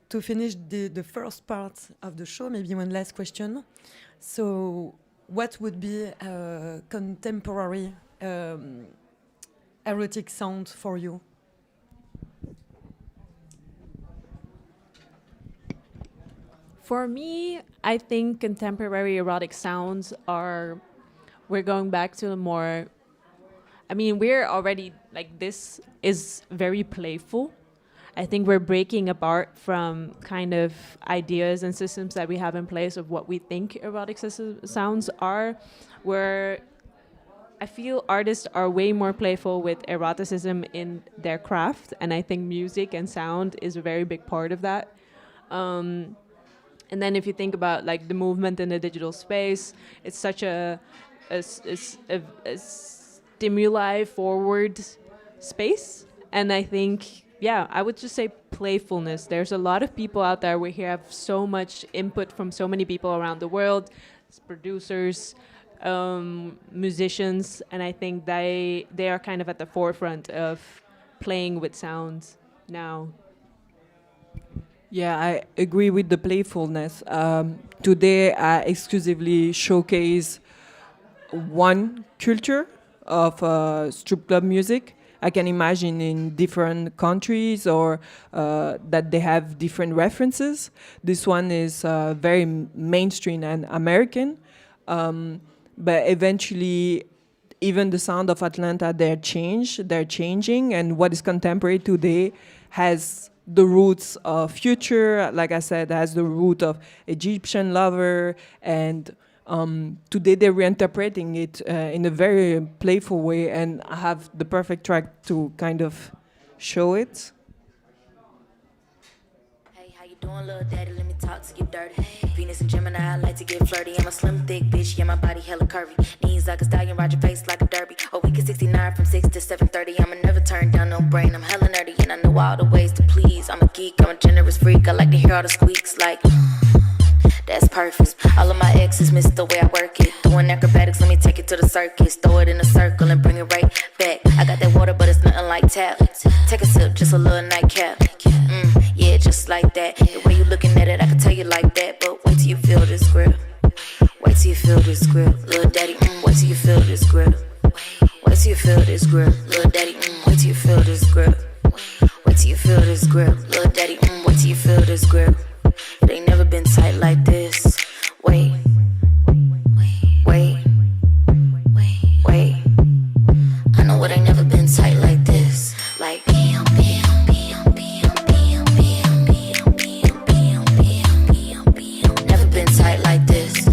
To finish the first part of the show, maybe one last question. So, what would be a contemporary erotic sound for you? For me, I think contemporary erotic sounds are, we're going back to the more, I mean, we're already, like, this is very playful. I think we're breaking apart from kind of ideas and systems that we have in place of what we think erotic sounds are, where I feel artists are way more playful with eroticism in their craft, and I think music and sound is a very big part of that. And then if you think about like the movement in the digital space, it's such a stimuli forward space, and I think, yeah, I would just say playfulness. There's a lot of people out there. We have so much input from so many people around the world, producers, musicians, and I think they are kind of at the forefront of playing with sound now. Yeah, I agree with the playfulness. Today, I exclusively showcase one culture of strip club music. I can imagine in different countries or that they have different references. This one is very mainstream and American, but eventually, even the sound of Atlanta, they're changing, and what is contemporary today has the roots of future, like I said, has the root of Egyptian lover, and today they're reinterpreting it in a very playful way, and I have the perfect track to kind of show it. Hey, how you doing, little daddy? Let me talk to you dirty. Venus and Gemini, I like to get flirty. I'm a slim, thick bitch, yeah, my body hella curvy. Knees like a stallion, ride your face like a derby. A week is 69 from 6 to 7:30. I'ma never turn down no brain. I'm hella nerdy, and I know all the ways to please. I'm a geek, I'm a generous freak. I like to hear all the squeaks like... That's perfect. All of my exes miss the way I work it. Doing acrobatics, let me take it to the circus. Throw it in a circle and bring it right back. I got that water, but it's nothing like tap. Take a sip, just a little nightcap. Yeah, just like that. The way you looking at it, I can tell you like that. But wait till you feel this grip. Wait till you feel this grip. Little daddy, wait till you feel this grip. Wait till you feel this grip. Little daddy, wait till you feel this grip. Wait till you feel this grip. Little daddy, wait till you feel this grip. It ain't never been tight like this. Wait, wait, wait. I know it ain't never been tight like this. Like never been tight like this.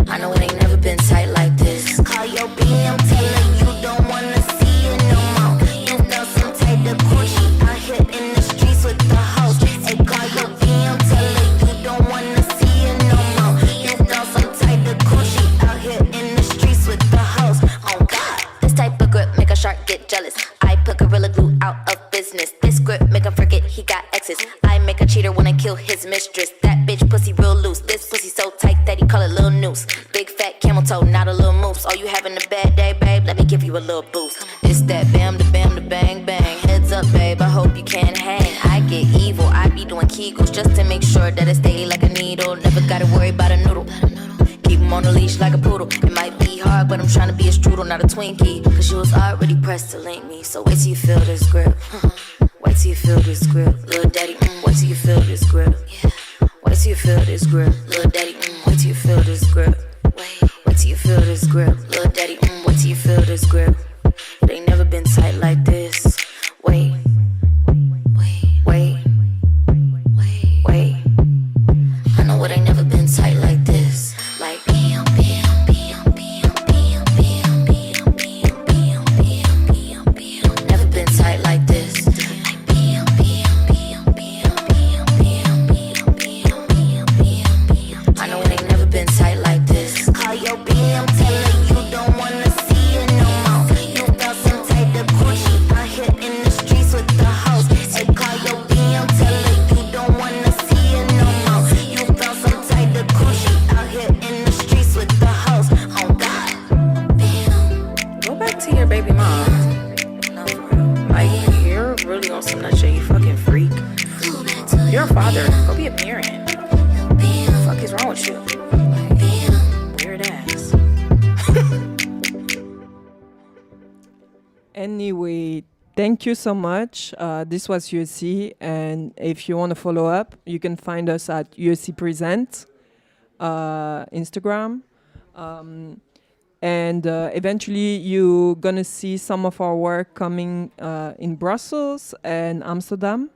I know it ain't never been tight like this. Call your BM, tell her you don't wanna see it no more. The cushy out here in the streets with the hoes. Hey, call your BM, tell her you don't wanna see it no more. You know some type of cushy out here in the streets with the hoes. Oh God, this type of grip make a shark get jealous. I put Gorilla Glue out of business. This grip make him forget he got exes. I make a cheater wanna kill his mistress. That bitch pussy real loose. This pussy so tight that he call it Lil Noose. Big fat camel toe, not a little moose. Oh, you having a bad day, babe? Let me give you a little boost. It's that bam, the bang, bang. Heads up, babe, I hope you can hang. I get evil, I be doing Kegels just to make sure that it stay like a needle. Never gotta worry about a noodle. Keep him on a leash like a poodle. It might be hard, but I'm trying to be a strudel, not a Twinkie. Cause you was already pressed to link me. So wait till you feel this grip. Wait till you feel this grip. Little daddy, wait till you feel this grip. Wait till you feel this grip. Little daddy, wait till you feel this grip. Wait till you feel this grip. Little daddy, wait till you feel this grip. It ain't never been tight like this. Wait, wait, wait. I know it ain't never been tight like this. Like never been tight like this. I know it ain't never been tight like this. Call your BM, tell her you don't wanna see it no more. You felt some type of cushy out here in the streets with the hoes. Hey, call your BM, tell her you don't wanna see it no more. You felt some type of cushy out here in the streets with the hoes. Oh God. Go back to your baby mom. No, for real. Like, you're really on some nut shit, you fucking freak. You're a father. Go be a parent. What the fuck is wrong with you? Weird ass. Anyway, Thank you so much. This was USC, and if you want to follow up, you can find us at USC Present, Instagram. And eventually you're going to see some of our work coming in Brussels and Amsterdam.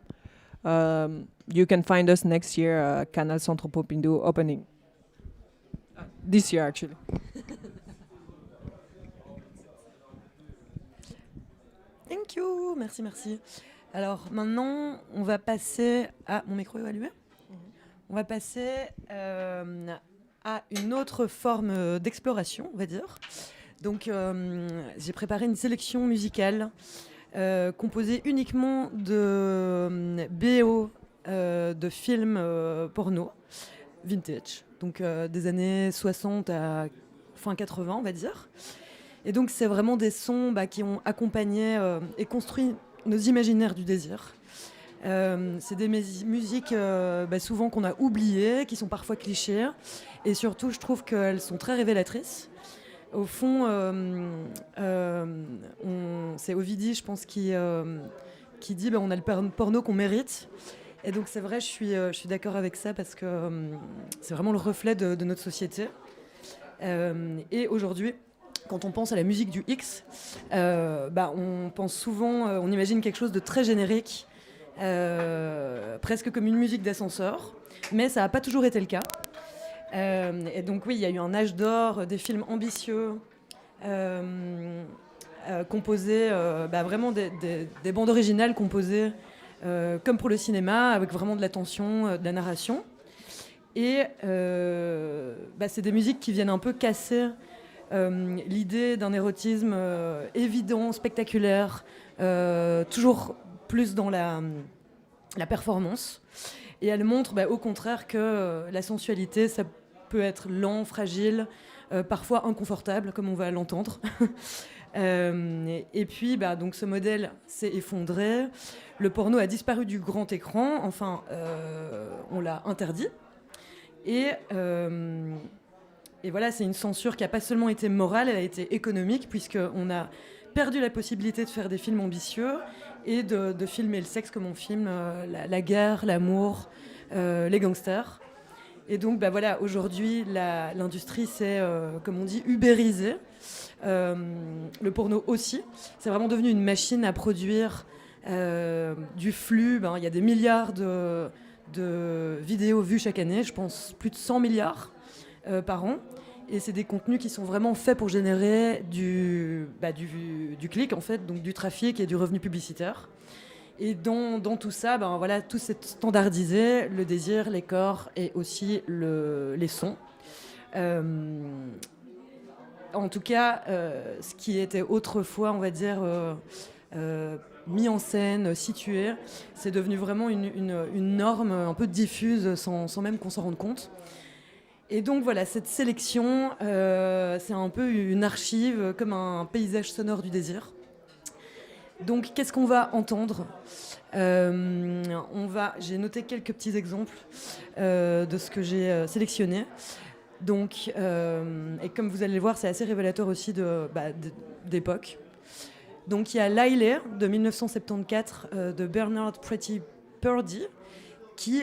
You can find us next year, Canal Centre Pompidou opening. This year, actually. Thank you, merci, merci. Alors maintenant, on va passer à... Mon micro est allumé ? On va passer à une autre forme d'exploration, on va dire. Donc, j'ai préparé une sélection musicale composée uniquement de BO de films porno vintage, donc des années 60 à fin 80, on va dire. Et donc, c'est vraiment des sons qui ont accompagné et construit nos imaginaires du désir. C'est des musiques souvent qu'on a oubliées, qui sont parfois clichés. Et surtout, je trouve qu'elles sont très révélatrices. Au fond, c'est Ovidie, je pense, qui dit on a le porno qu'on mérite. Et donc, c'est vrai, je suis d'accord avec ça parce que c'est vraiment le reflet de notre société. Et aujourd'hui, quand on pense à la musique du X, on pense souvent, on imagine quelque chose de très générique, presque comme une musique d'ascenseur, mais ça n'a pas toujours été le cas. Et donc oui, il y a eu un âge d'or, des films ambitieux, composés, vraiment des bandes originales composées comme pour le cinéma, avec vraiment de la tension, de la narration. Et c'est des musiques qui viennent un peu casser l'idée d'un érotisme évident, spectaculaire, toujours plus dans la performance. Et elle montre au contraire que la sensualité, ça peut être lent, fragile, parfois inconfortable, comme on va l'entendre. Et puis, donc, ce modèle s'est effondré. Le porno a disparu du grand écran. Enfin, on l'a interdit. Et voilà, c'est une censure qui n'a pas seulement été morale, elle a été économique, puisqu'on a perdu la possibilité de faire des films ambitieux et de filmer le sexe comme on filme la guerre, l'amour, les gangsters. Et donc, voilà, aujourd'hui, l'industrie s'est, comme on dit, ubérisée. Le porno aussi. C'est vraiment devenu une machine à produire du flux. Il y a des milliards de vidéos vues chaque année, je pense plus de 100 milliards par an. Et c'est des contenus qui sont vraiment faits pour générer du clic, en fait, donc du trafic et du revenu publicitaire. Et dans tout ça, voilà, tout s'est standardisé, le désir, les corps et aussi les sons. En tout cas, ce qui était autrefois, on va dire, mis en scène, situé, c'est devenu vraiment une norme un peu diffuse sans même qu'on s'en rende compte. Et donc voilà, cette sélection, c'est un peu une archive, comme un paysage sonore du désir. Donc qu'est-ce qu'on va entendre ? J'ai noté quelques petits exemples de ce que j'ai sélectionné. Donc, et comme vous allez le voir, c'est assez révélateur aussi d'époque. Donc il y a Lailey de 1974 de Bernard Pretty Purdy, qui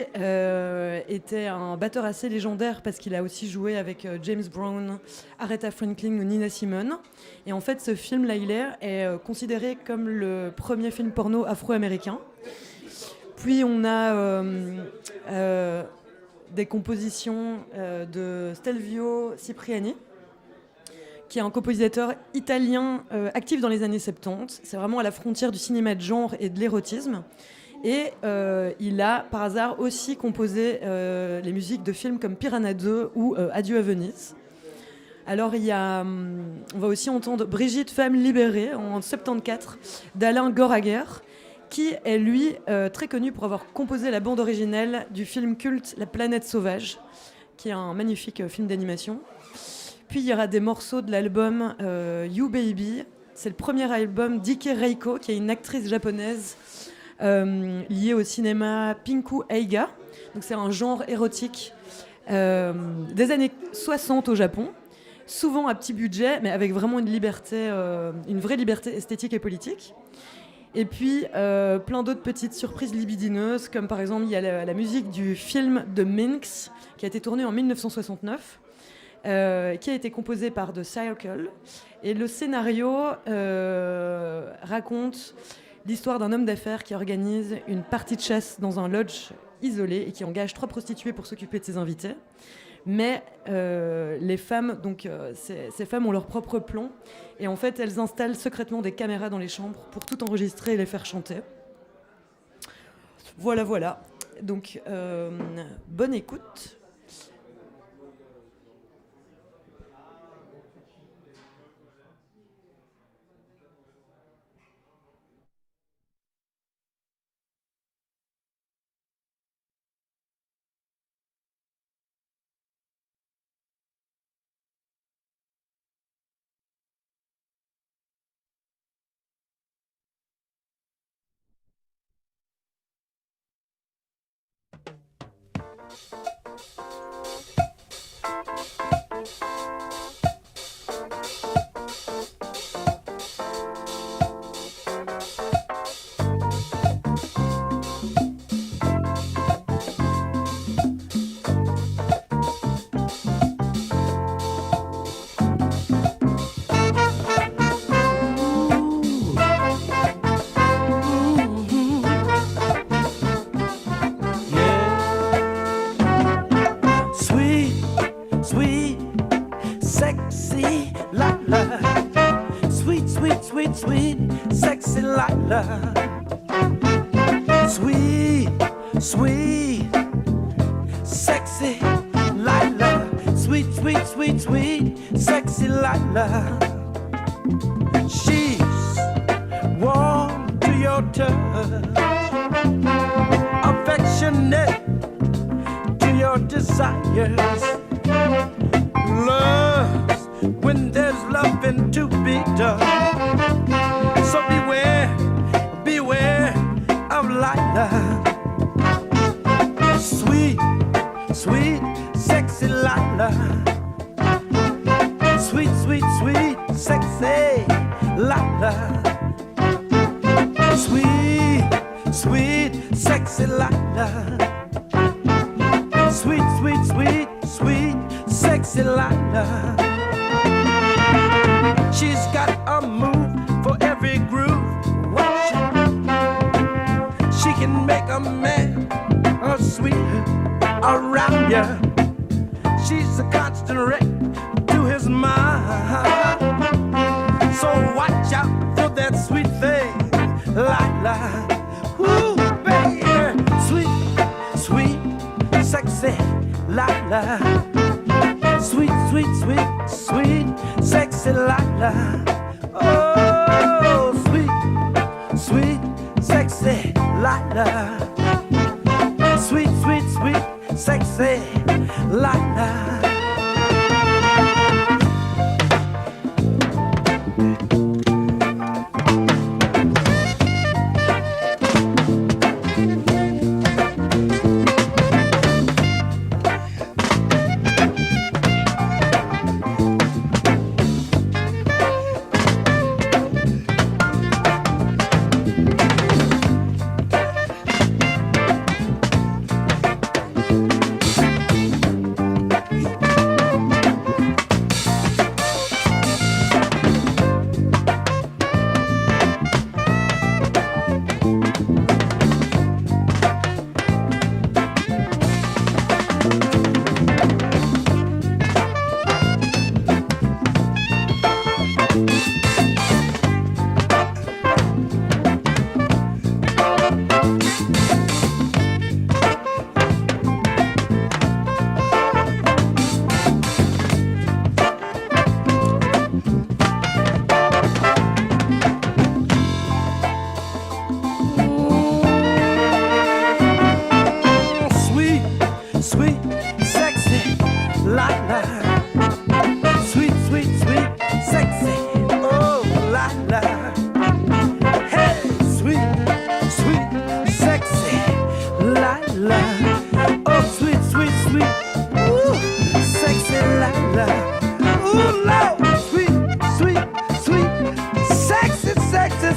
était un batteur assez légendaire parce qu'il a aussi joué avec James Brown, Aretha Franklin ou Nina Simone. Et en fait, ce film, Lailey, est considéré comme le premier film porno afro-américain. Puis on a des compositions de Stelvio Cipriani, qui est un compositeur italien actif dans les années 70. C'est vraiment à la frontière du cinéma de genre et de l'érotisme. Et il a, par hasard, aussi composé les musiques de films comme Piranha 2 ou Adieu à Venise. Alors, on va aussi entendre Brigitte, femme libérée, en 74, d'Alain Goraguer, qui est, lui, très connu pour avoir composé la bande originale du film culte La planète sauvage, qui est un magnifique film d'animation. Puis, il y aura des morceaux de l'album You Baby. C'est le premier album d'Ike Reiko, qui est une actrice japonaise liée au cinéma Pinku Eiga. Donc, c'est un genre érotique des années 60 au Japon, souvent à petit budget, mais avec vraiment une vraie liberté esthétique et politique. Et puis, plein d'autres petites surprises libidineuses, comme par exemple, il y a la musique du film de Minx, qui a été tourné en 1969, qui a été composé par The Circle. Et le scénario raconte l'histoire d'un homme d'affaires qui organise une partie de chasse dans un lodge isolé et qui engage 3 prostituées pour s'occuper de ses invités. Mais les femmes, donc ces femmes ont leur propre plomb et en fait elles installent secrètement des caméras dans les chambres pour tout enregistrer et les faire chanter. Voilà. Donc bonne écoute.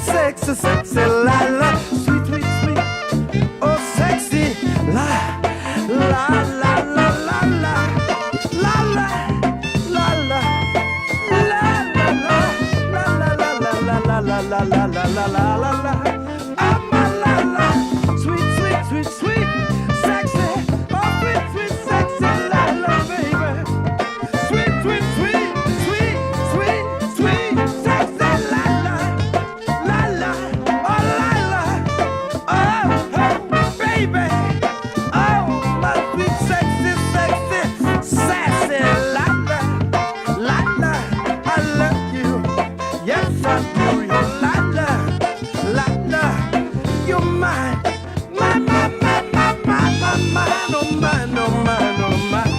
sexy, sexy, la la, sweet, sweet, sweet, oh sexy, la la la la la la la la la la la la la la. I'm a la la, sweet, sweet, sweet, sweet, sexy, oh sweet, sweet, sexy, la la, baby. Sweet, sweet, sweet, sweet, sweet, sweet, sexy, la la, la la, oh la la, oh oh, baby, oh my sweet, sexy, sexy, sassy, la la, la la, I love you, yes I do, you la la, la la, you're mine, mine, mine, mine, mine, mine, mine, mine, oh mine, oh mine, oh mine.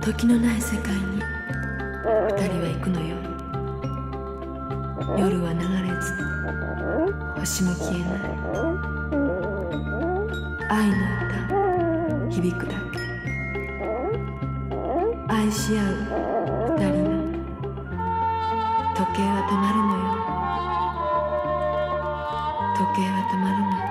時のない世界に二人は行くのよ。夜は流れず星も消えない。愛の歌響くだけ。愛し合う二人の時計は止まるのよ。時計は止まるのよ。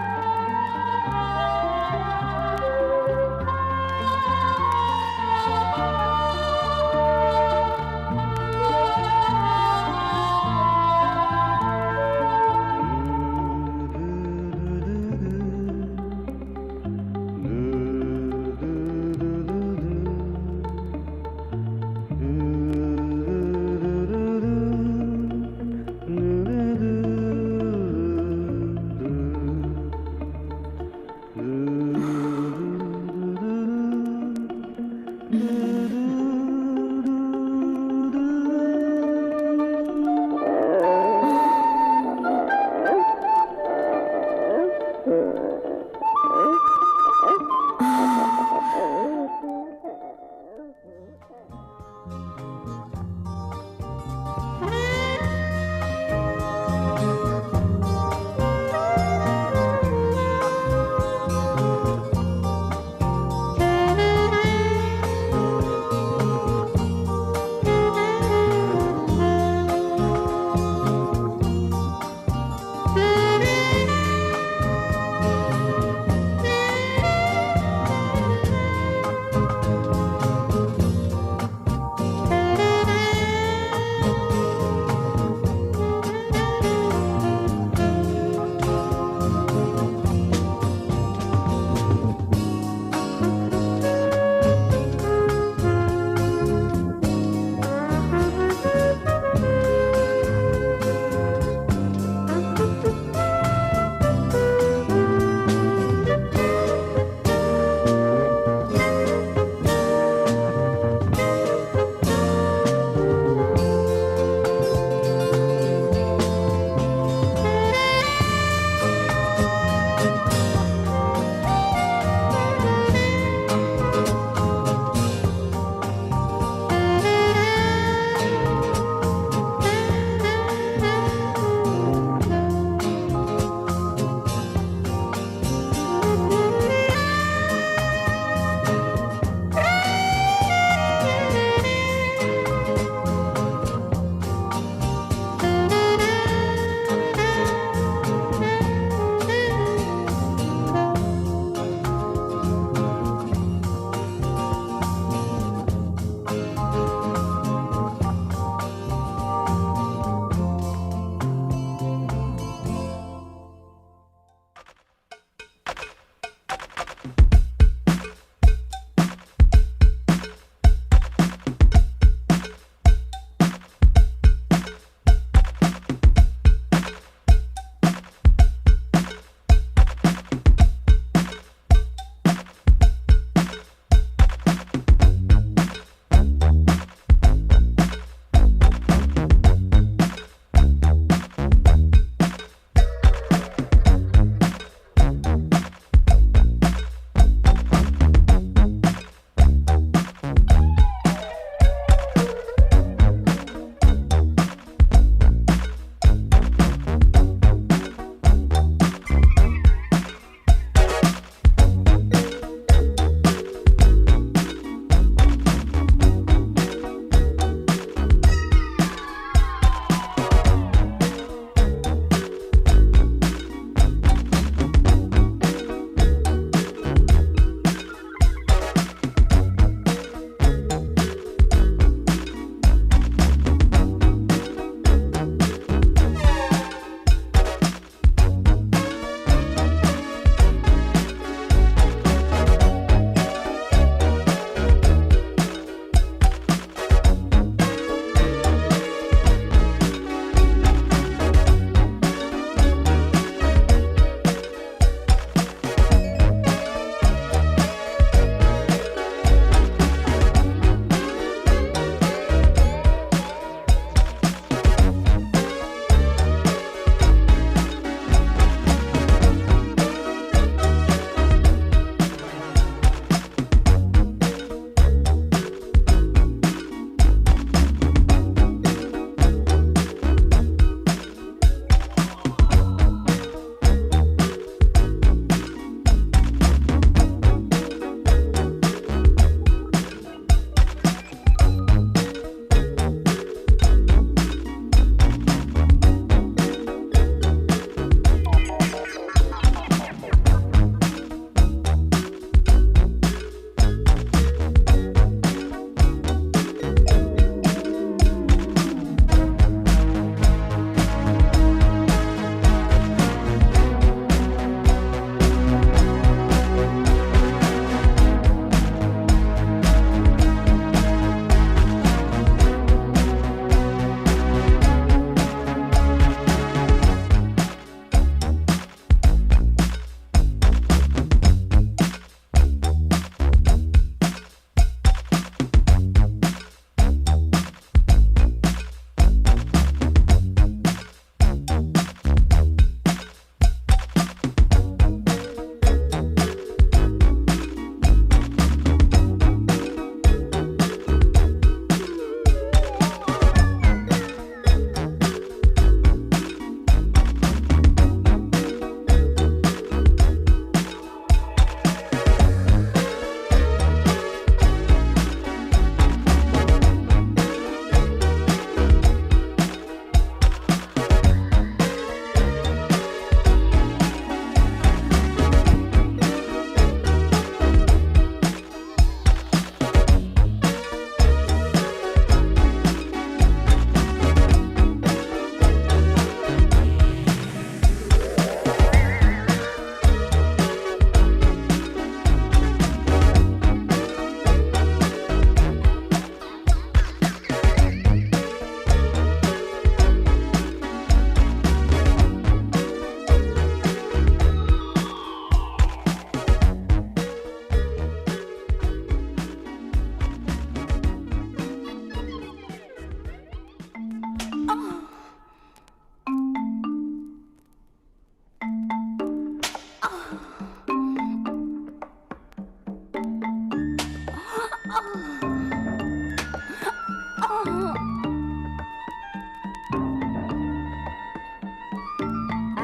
あ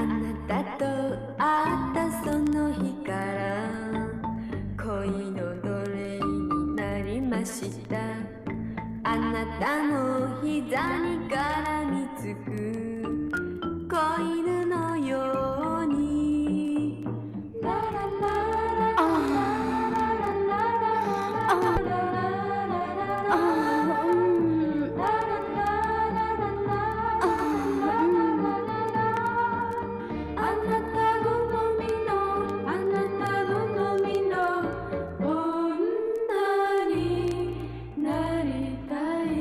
なたと会ったその日から恋の奴隷になりました。あなたの膝に絡みつく子犬のようにララララあなた好みのあなた好みの女になりたい。